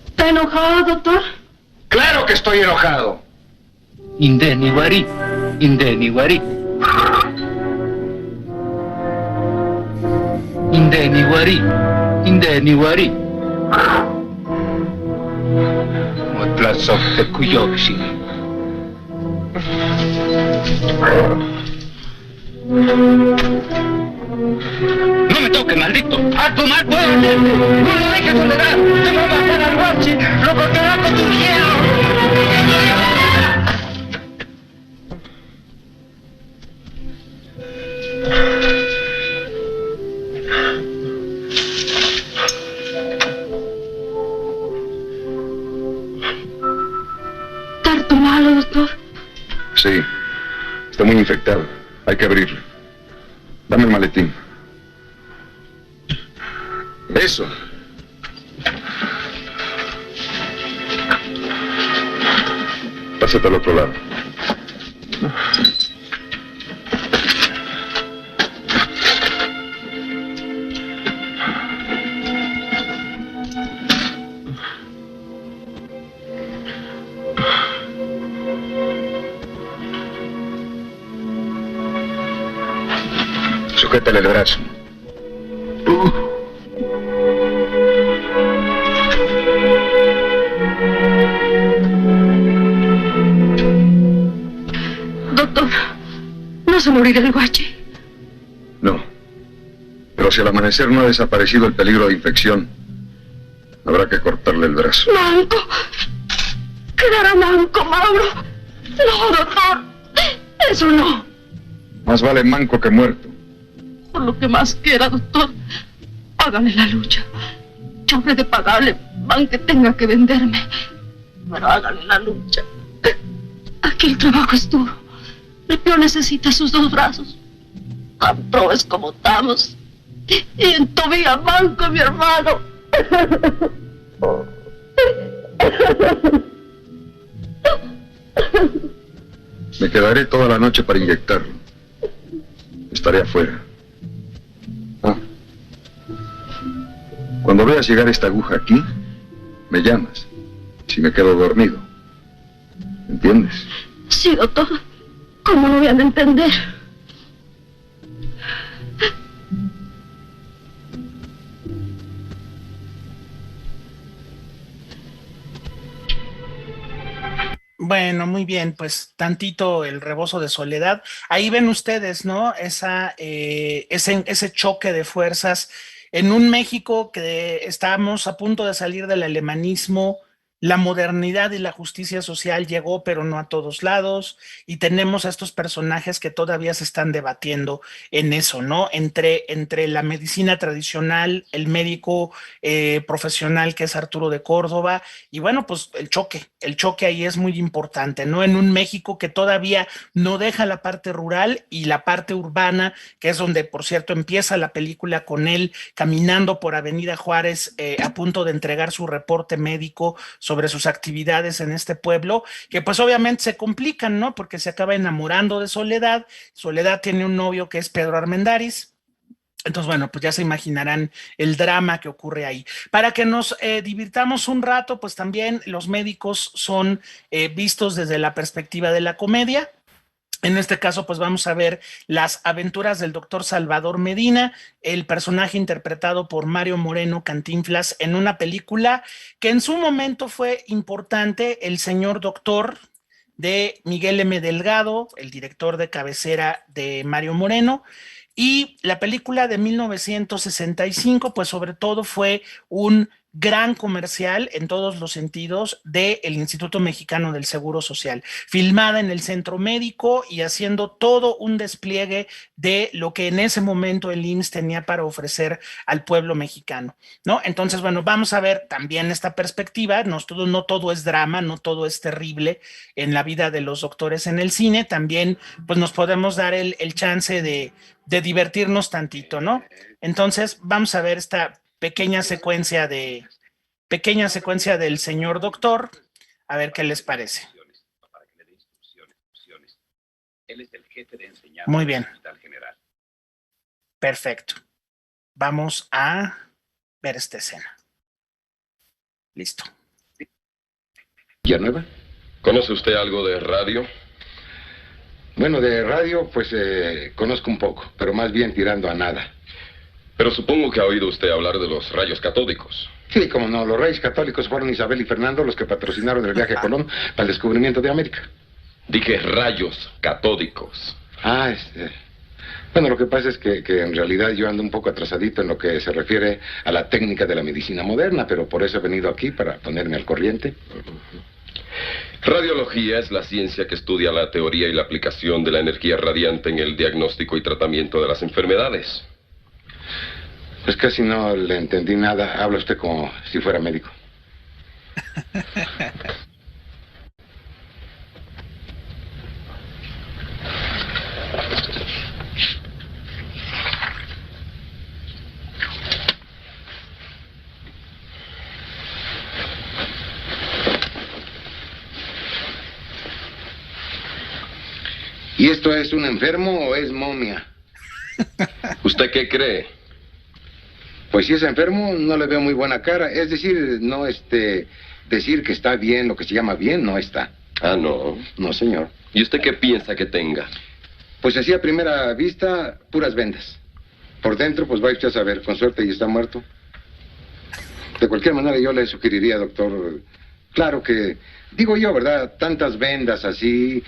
¿Está enojado, doctor? ¡Claro que estoy enojado! Indeni Wari. Indeni Wari. Indeni Wari. Indeni Wari. Motlasok te Kuyoshi. No me toques, maldito. ¡A tu mal pueblo! ¡No lo dejes tolerar! ¡Te va a matar al guachi! ¡Lo cortará con tu hierro! ¿Está malo, doctor? Sí. Está muy infectado. Hay que abrirlo. Dame el maletín. Eso. Pásate al otro lado. Sujétale el brazo. Doctor, ¿no se morirá el guache? No. Pero si al amanecer no ha desaparecido el peligro de infección, habrá que cortarle el brazo. ¡Manco! ¡Quedará manco, Mauro! No, doctor. Eso no. Más vale manco que muerto. Por lo que más quiera, doctor, hágale la lucha. Yo habré de pagarle, aunque tenga que venderme. Pero hágale la lucha. Aquí el trabajo es duro. El peor necesita sus dos brazos. Tan probes como estamos. Y en Tobía manco, mi hermano. Me quedaré toda la noche para inyectarlo. Estaré afuera. Cuando veas llegar esta aguja aquí, me llamas. Si me quedo dormido. ¿Entiendes? Sí, doctor. ¿Cómo no voy a entender? Bueno, muy bien, pues tantito el rebozo de soledad. Ahí ven ustedes, ¿no? Ese choque de fuerzas en un México que estábamos a punto de salir del alemanismo. La modernidad y la justicia social llegó, pero no a todos lados, y tenemos a estos personajes que todavía se están debatiendo en eso, ¿no? Entre la medicina tradicional, el médico profesional que es Arturo de Córdoba, y bueno, pues el choque ahí es muy importante, ¿no? En un México que todavía no deja la parte rural y la parte urbana, que es donde, por cierto, empieza la película con él caminando por Avenida Juárez a punto de entregar su reporte médico sobre sus actividades en este pueblo, que pues obviamente se complican, ¿no? Porque se acaba enamorando de Soledad. Soledad tiene un novio que es Pedro Armendáriz. Entonces, bueno, pues ya se imaginarán el drama que ocurre ahí. Para que nos divirtamos un rato, pues también los médicos son vistos desde la perspectiva de la comedia. En este caso, pues vamos a ver las aventuras del doctor Salvador Medina, el personaje interpretado por Mario Moreno Cantinflas en una película que en su momento fue importante, El señor doctor, de Miguel M. Delgado, el director de cabecera de Mario Moreno. Y la película de 1965, pues sobre todo fue un gran comercial en todos los sentidos del Instituto Mexicano del Seguro Social, filmada en el centro médico y haciendo todo un despliegue de lo que en ese momento el IMSS tenía para ofrecer al pueblo mexicano, ¿no? Entonces, bueno, vamos a ver también esta perspectiva. No todo es drama, no todo es terrible en la vida de los doctores en el cine. También, pues nos podemos dar el chance de divertirnos tantito, ¿no? Entonces, vamos a ver esta pequeña secuencia del señor doctor, a ver qué les parece. Muy bien. Perfecto. Vamos a ver esta escena. Listo. ¿Villanueva? ¿Conoce usted algo de radio? Bueno, de radio, pues conozco un poco, pero más bien tirando a nada. Pero supongo que ha oído usted hablar de los rayos catódicos. Sí, como no, los reyes católicos fueron Isabel y Fernando los que patrocinaron el viaje a Colón para el descubrimiento de América. Dije rayos catódicos. Bueno, lo que pasa es que en realidad yo ando un poco atrasadito en lo que se refiere a la técnica de la medicina moderna, pero por eso he venido aquí, para ponerme al corriente. Radiología es la ciencia que estudia la teoría y la aplicación de la energía radiante en el diagnóstico y tratamiento de las enfermedades. Pues casi no le entendí nada. Habla usted como si fuera médico. ¿Y esto es un enfermo o es momia? ¿Usted qué cree? Pues si es enfermo, no le veo muy buena cara. Es decir, no decir que está bien, lo que se llama bien, no está. Ah, ¿no? No, señor. ¿Y usted qué piensa que tenga? Pues así a primera vista, puras vendas. Por dentro, pues vaya usted a saber, con suerte y está muerto. De cualquier manera, yo le sugeriría, doctor, claro que, digo yo, ¿verdad? Tantas vendas así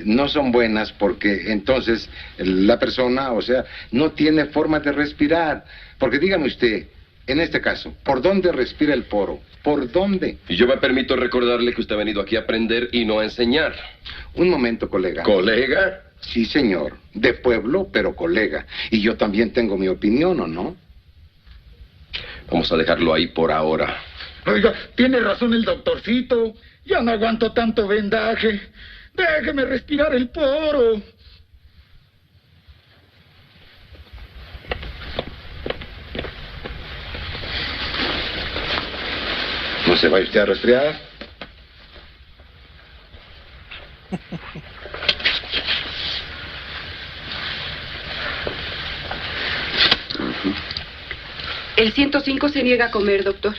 no son buenas porque entonces la persona, o sea, no tiene forma de respirar. Porque dígame usted, en este caso, ¿por dónde respira el poro? ¿Por dónde? Y yo me permito recordarle que usted ha venido aquí a aprender y no a enseñar. Un momento, colega. ¿Colega? Sí, señor. De pueblo, pero colega. Y yo también tengo mi opinión, ¿o no? Vamos a dejarlo ahí por ahora. Oiga, tiene razón el doctorcito. Ya no aguanto tanto vendaje. Déjeme respirar el poro. ¿No se va usted a resfriar? El 105 se niega a comer, doctor.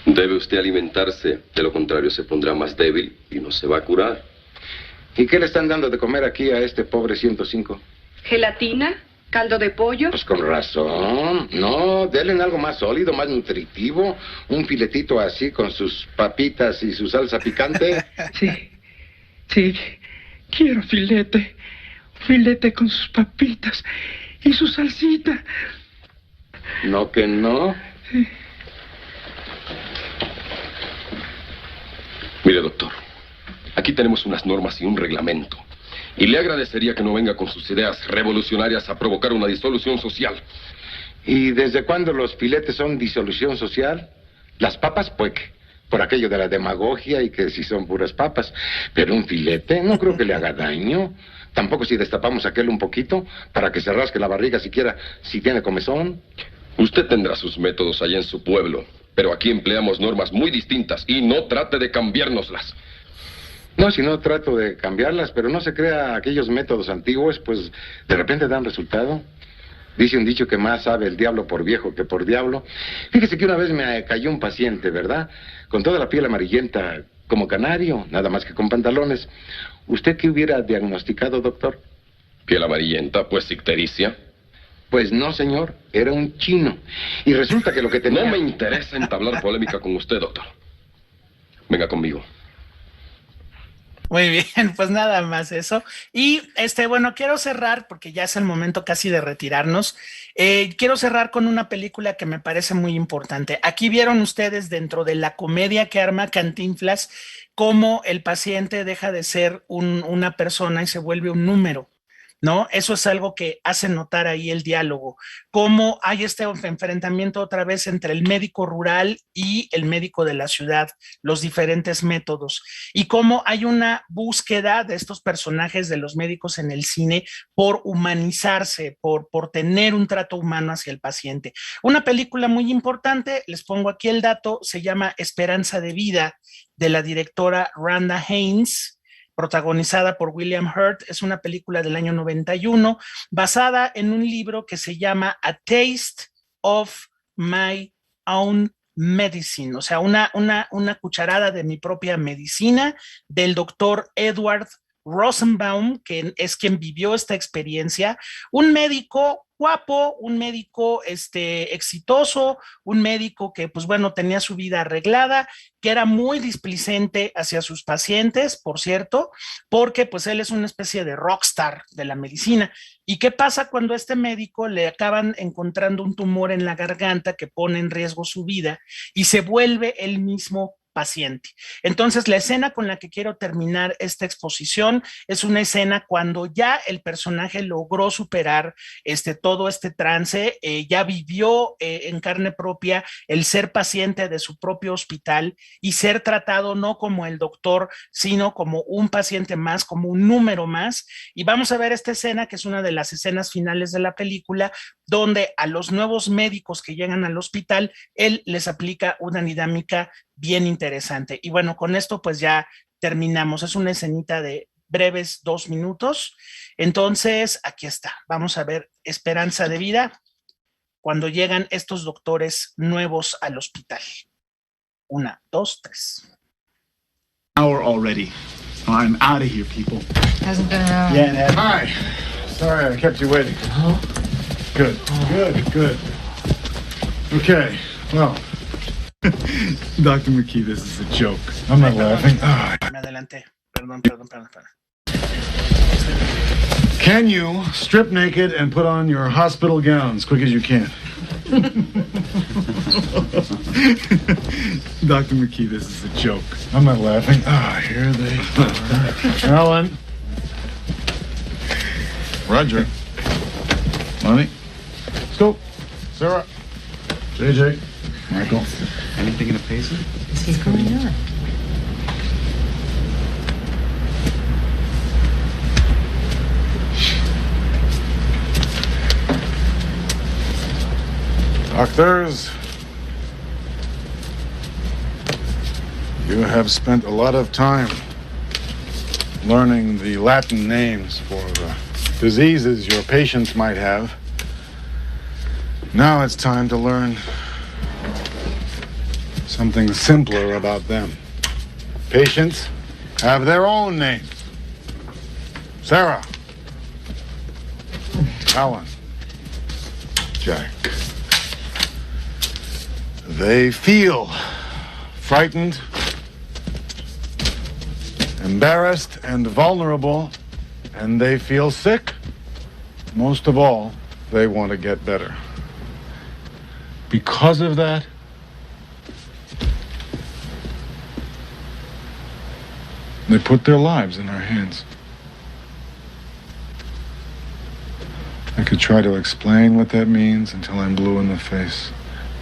Debe usted alimentarse, de lo contrario se pondrá más débil y no se va a curar. ¿Y qué le están dando de comer aquí a este pobre 105? Gelatina, caldo de pollo. Pues con razón. No, denle algo más sólido, más nutritivo. Un filetito así con sus papitas y su salsa picante. Sí, quiero filete. Filete con sus papitas y su salsita. ¿No que no? Sí. Mire, doctor, aquí tenemos unas normas y un reglamento. Y le agradecería que no venga con sus ideas revolucionarias a provocar una disolución social. ¿Y desde cuándo los filetes son disolución social? Las papas, pues, por aquello de la demagogia y que si son puras papas. Pero un filete no creo que le haga daño. Tampoco si destapamos aquel un poquito para que se rasque la barriga siquiera si tiene comezón. Usted tendrá sus métodos allá en su pueblo, pero aquí empleamos normas muy distintas y no trate de cambiárnoslas. No, si no trato de cambiarlas, pero no se crea aquellos métodos antiguos, pues de repente dan resultado. Dice un dicho que más sabe el diablo por viejo que por diablo. Fíjese que una vez me cayó un paciente, ¿verdad? Con toda la piel amarillenta, como canario, nada más que con pantalones. ¿Usted qué hubiera diagnosticado, doctor? ¿Piel amarillenta? Pues ictericia. Pues no, señor, era un chino. Y resulta que lo que tenía... No me interesa entablar polémica con usted, doctor. Venga conmigo. Muy bien, pues nada más eso. Y bueno, quiero cerrar, porque ya es el momento casi de retirarnos. Quiero cerrar con una película que me parece muy importante. Aquí vieron ustedes dentro de la comedia que arma Cantinflas, cómo el paciente deja de ser una persona y se vuelve un número, ¿no? Eso es algo que hace notar ahí el diálogo, cómo hay este enfrentamiento otra vez entre el médico rural y el médico de la ciudad, los diferentes métodos, y cómo hay una búsqueda de estos personajes de los médicos en el cine por humanizarse, por tener un trato humano hacia el paciente. Una película muy importante, les pongo aquí el dato, se llama Esperanza de Vida, de la directora Rhonda Haines, protagonizada por William Hurt. Es una película del año 91, basada en un libro que se llama A Taste of My Own Medicine, o sea, una cucharada de mi propia medicina, del doctor Edward Rosenbaum, que es quien vivió esta experiencia, un médico guapo, un médico exitoso, un médico que, pues bueno, tenía su vida arreglada, que era muy displicente hacia sus pacientes, por cierto, porque pues él es una especie de rockstar de la medicina. ¿Y qué pasa cuando a este médico le acaban encontrando un tumor en la garganta que pone en riesgo su vida y se vuelve él mismo paciente? Entonces, la escena con la que quiero terminar esta exposición es una escena cuando ya el personaje logró superar todo este trance, ya vivió en carne propia el ser paciente de su propio hospital y ser tratado no como el doctor, sino como un paciente más, como un número más. Y vamos a ver esta escena, que es una de las escenas finales de la película, donde a los nuevos médicos que llegan al hospital, él les aplica una dinámica bien interesante. Y bueno, con esto pues ya terminamos. Es una escenita de breves 2 minutos. Entonces, aquí está. Vamos a ver Esperanza de Vida cuando llegan estos doctores nuevos al hospital. 1, 2, 3. Hour already. I'm out of here, people. Hasn't been an hour. Yeah, Ned. Hi. Sorry I kept you waiting. Good. Good. Okay, well, Dr. McKee, this is a joke. I'm not laughing. Me adelanté. Perdón. Can you strip naked and put on your hospital gown as quick as you can? Dr. McKee, this is a joke. I'm not laughing. Here they are. Alan. Roger. Money. Scope. Sarah. JJ. Michael. Anything in a pacer? What's going on? Doctors, you have spent a lot of time learning the Latin names for the diseases your patients might have. Now it's time to learn something simpler about them. Patients have their own names. Sarah. Alan. Jack. They feel frightened, embarrassed, and vulnerable, and they feel sick. Most of all, they want to get better. Because of that, they put their lives in our hands. I could try to explain what that means until I'm blue in the face.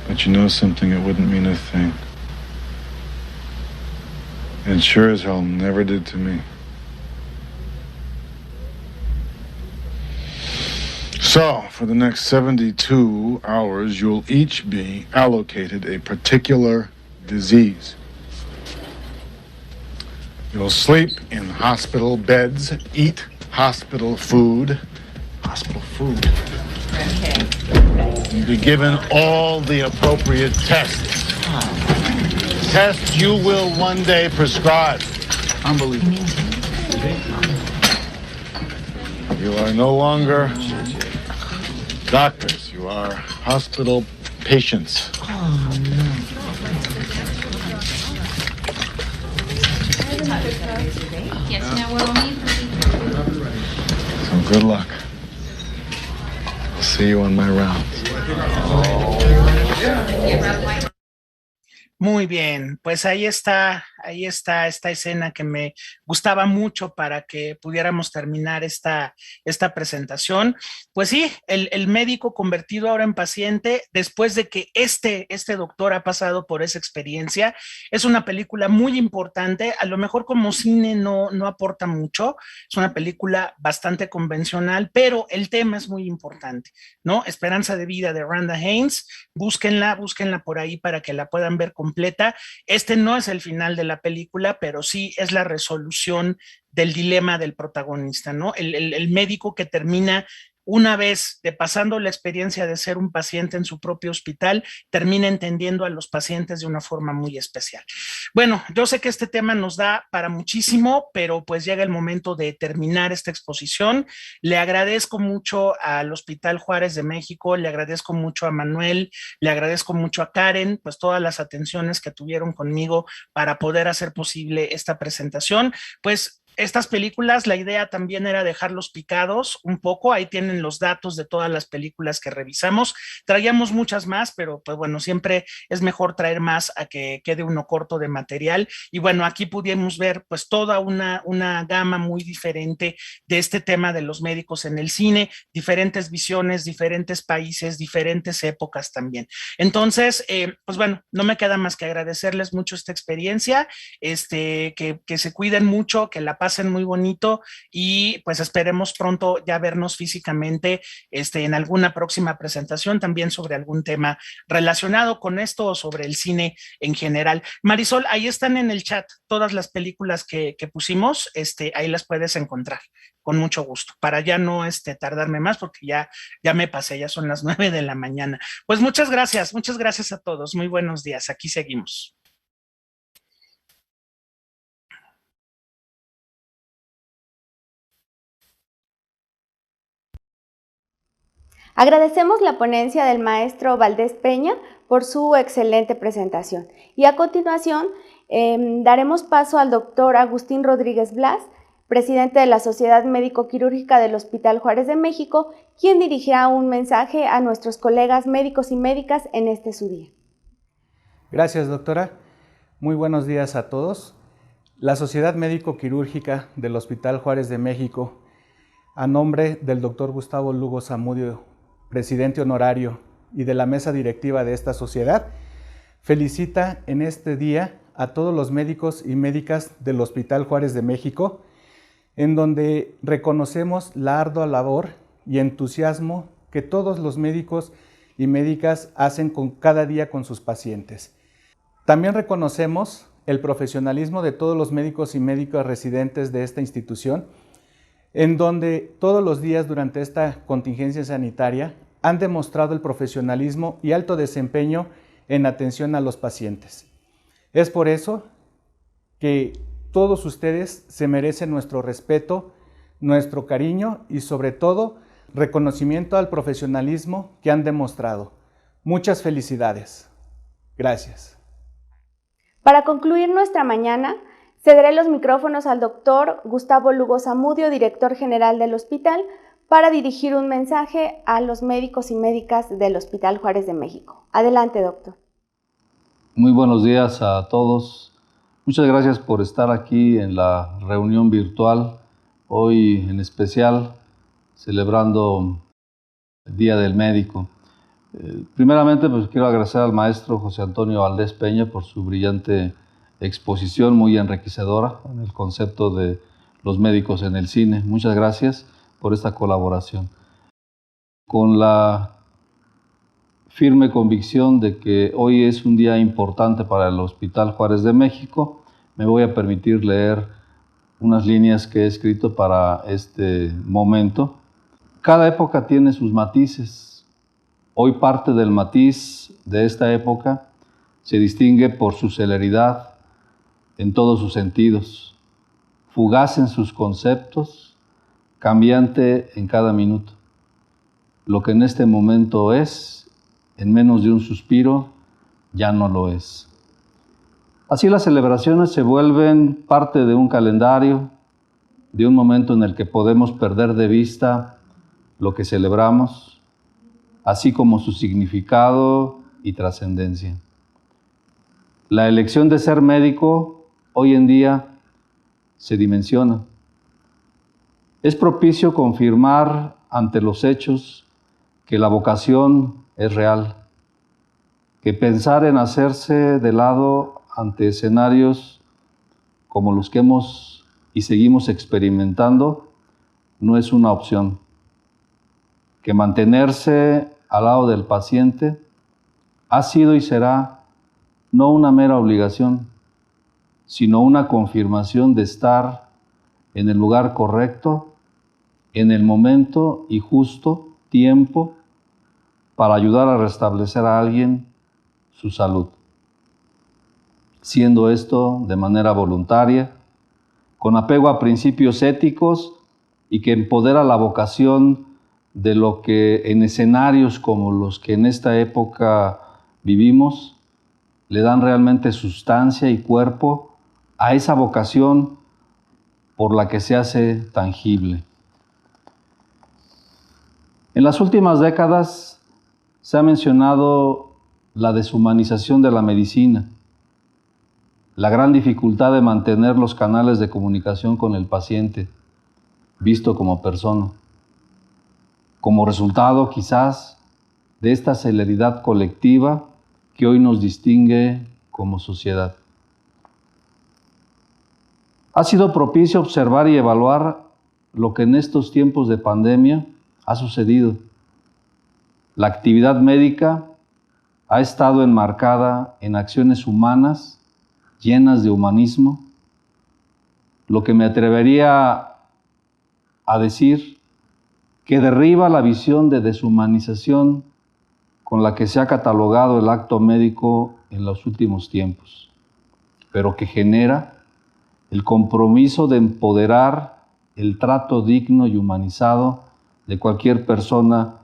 But you know something, it wouldn't mean a thing. It sure as hell never did to me. So, for the next 72 hours, you'll each be allocated a particular disease. You'll sleep in hospital beds, eat hospital food. Hospital food. Okay. You'll be given all the appropriate tests. Tests you will one day prescribe. Unbelievable. You are no longer doctors. You are hospital patients. Oh, no. So good luck. I'll see you on my rounds. Muy bien, pues ahí está esta escena que me gustaba mucho para que pudiéramos terminar esta presentación. Pues sí, el médico convertido ahora en paciente, después de que este doctor ha pasado por esa experiencia, es una película muy importante, a lo mejor como cine no aporta mucho, es una película bastante convencional, pero el tema es muy importante, ¿no? Esperanza de vida de Rhonda Haines, búsquenla por ahí para que la puedan ver completa. Este no es el final de la película, pero sí es la resolución del dilema del protagonista, ¿no? El médico que termina una vez de pasando la experiencia de ser un paciente en su propio hospital, termina entendiendo a los pacientes de una forma muy especial. Bueno, yo sé que este tema nos da para muchísimo, pero pues llega el momento de terminar esta exposición. Le agradezco mucho al Hospital Juárez de México, le agradezco mucho a Manuel, le agradezco mucho a Karen, pues todas las atenciones que tuvieron conmigo para poder hacer posible esta presentación. Pues estas películas, la idea también era dejarlos picados un poco, ahí tienen los datos de todas las películas que revisamos, traíamos muchas más, pero pues bueno, siempre es mejor traer más a que quede uno corto de material, y bueno, aquí pudimos ver pues toda una gama muy diferente de este tema de los médicos en el cine, diferentes visiones, diferentes países, diferentes épocas también. Entonces, pues bueno, no me queda más que agradecerles mucho esta experiencia, que se cuiden mucho, que la pasen muy bonito y pues esperemos pronto ya vernos físicamente en alguna próxima presentación también sobre algún tema relacionado con esto o sobre el cine en general. Marisol, ahí están en el chat todas las películas que pusimos, ahí las puedes encontrar con mucho gusto, para ya no tardarme más porque ya me pasé, ya son las 9 de la mañana. Pues muchas gracias a todos, muy buenos días, aquí seguimos. Agradecemos la ponencia del maestro Valdés Peña por su excelente presentación. Y a continuación daremos paso al doctor Agustín Rodríguez Blas, presidente de la Sociedad Médico-Quirúrgica del Hospital Juárez de México, quien dirigirá un mensaje a nuestros colegas médicos y médicas en este su día. Gracias, doctora. Muy buenos días a todos. La Sociedad Médico-Quirúrgica del Hospital Juárez de México, a nombre del doctor Gustavo Lugo Zamudio, presidente honorario y de la mesa directiva de esta sociedad, felicita en este día a todos los médicos y médicas del Hospital Juárez de México, en donde reconocemos la ardua labor y entusiasmo que todos los médicos y médicas hacen cada día con sus pacientes. También reconocemos el profesionalismo de todos los médicos y médicas residentes de esta institución, en donde todos los días durante esta contingencia sanitaria han demostrado el profesionalismo y alto desempeño en atención a los pacientes. Es por eso que todos ustedes se merecen nuestro respeto, nuestro cariño y sobre todo reconocimiento al profesionalismo que han demostrado. Muchas felicidades. Gracias. Para concluir nuestra mañana, cederé los micrófonos al doctor Gustavo Lugo Zamudio, director general del hospital, para dirigir un mensaje a los médicos y médicas del Hospital Juárez de México. Adelante, doctor. Muy buenos días a todos. Muchas gracias por estar aquí en la reunión virtual, hoy en especial celebrando el Día del Médico. Primeramente, pues quiero agradecer al maestro José Antonio Valdés Peña por su brillante exposición, muy enriquecedora en el concepto de los médicos en el cine. Muchas gracias por esta colaboración. Con la firme convicción de que hoy es un día importante para el Hospital Juárez de México, me voy a permitir leer unas líneas que he escrito para este momento. Cada época tiene sus matices. Hoy parte del matiz de esta época se distingue por su celeridad en todos sus sentidos, fugaz en sus conceptos, cambiante en cada minuto. Lo que en este momento es, en menos de un suspiro, ya no lo es. Así las celebraciones se vuelven parte de un calendario, de un momento en el que podemos perder de vista lo que celebramos, así como su significado y trascendencia. La elección de ser médico hoy en día se dimensiona. Es propicio confirmar ante los hechos que la vocación es real, que pensar en hacerse de lado ante escenarios como los que hemos y seguimos experimentando no es una opción, que mantenerse al lado del paciente ha sido y será no una mera obligación, sino una confirmación de estar en el lugar correcto, en el momento y justo tiempo para ayudar a restablecer a alguien su salud. Siendo esto de manera voluntaria, con apego a principios éticos y que empodera la vocación de lo que en escenarios como los que en esta época vivimos, le dan realmente sustancia y cuerpo a esa vocación por la que se hace tangible. En las últimas décadas se ha mencionado la deshumanización de la medicina, la gran dificultad de mantener los canales de comunicación con el paciente, visto como persona, como resultado quizás de esta celeridad colectiva que hoy nos distingue como sociedad. Ha sido propicio observar y evaluar lo que en estos tiempos de pandemia ha sucedido. La actividad médica ha estado enmarcada en acciones humanas llenas de humanismo, lo que me atrevería a decir que derriba la visión de deshumanización con la que se ha catalogado el acto médico en los últimos tiempos, pero que genera el compromiso de empoderar el trato digno y humanizado de cualquier persona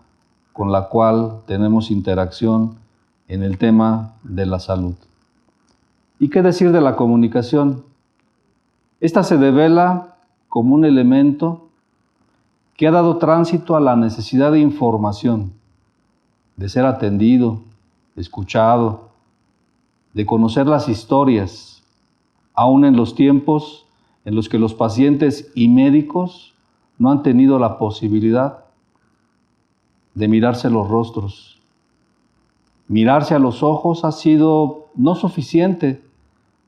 con la cual tenemos interacción en el tema de la salud. ¿Y qué decir de la comunicación? Esta se devela como un elemento que ha dado tránsito a la necesidad de información, de ser atendido, escuchado, de conocer las historias, aún en los tiempos en los que los pacientes y médicos no han tenido la posibilidad de mirarse los rostros. Mirarse a los ojos ha sido no suficiente,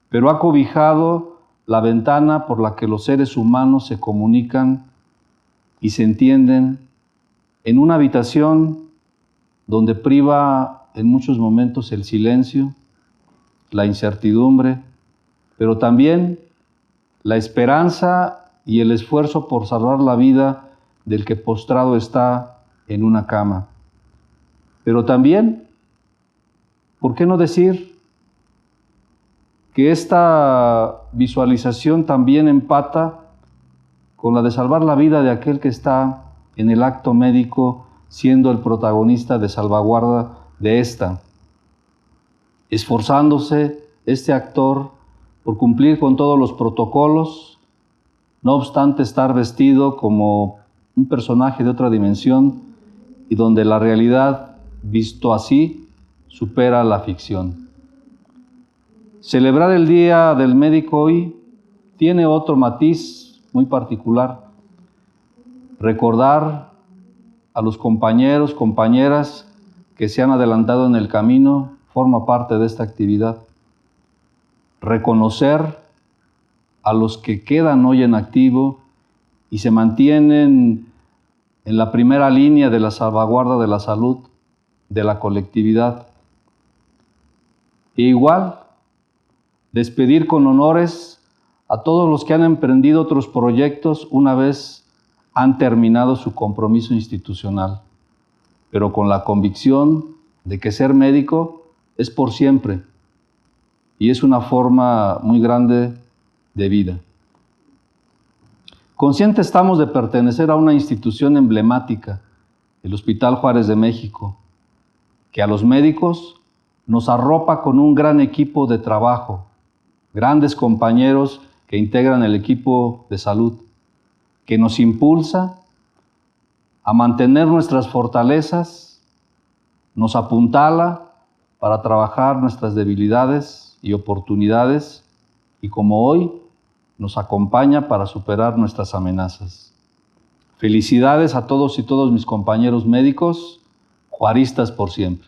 pero ha cobijado la ventana por la que los seres humanos se comunican y se entienden en una habitación donde priva en muchos momentos el silencio, la incertidumbre, pero también la esperanza y el esfuerzo por salvar la vida del que postrado está en una cama. Pero también, ¿por qué no decir que esta visualización también empata con la de salvar la vida de aquel que está en el acto médico siendo el protagonista de salvaguarda de esta, esforzándose este actor por cumplir con todos los protocolos, no obstante estar vestido como un personaje de otra dimensión y donde la realidad, visto así, supera la ficción. Celebrar el Día del Médico hoy tiene otro matiz muy particular. Recordar a los compañeros, compañeras que se han adelantado en el camino forma parte de esta actividad. Reconocer a los que quedan hoy en activo y se mantienen en la primera línea de la salvaguarda de la salud de la colectividad. E igual, despedir con honores a todos los que han emprendido otros proyectos una vez han terminado su compromiso institucional, pero con la convicción de que ser médico es por siempre y es una forma muy grande de vida. Conscientes estamos de pertenecer a una institución emblemática, el Hospital Juárez de México, que a los médicos nos arropa con un gran equipo de trabajo, grandes compañeros que integran el equipo de salud, que nos impulsa a mantener nuestras fortalezas, nos apuntala para trabajar nuestras debilidades y oportunidades, y como hoy, nos acompaña para superar nuestras amenazas. Felicidades a todos y todas mis compañeros médicos, juaristas por siempre.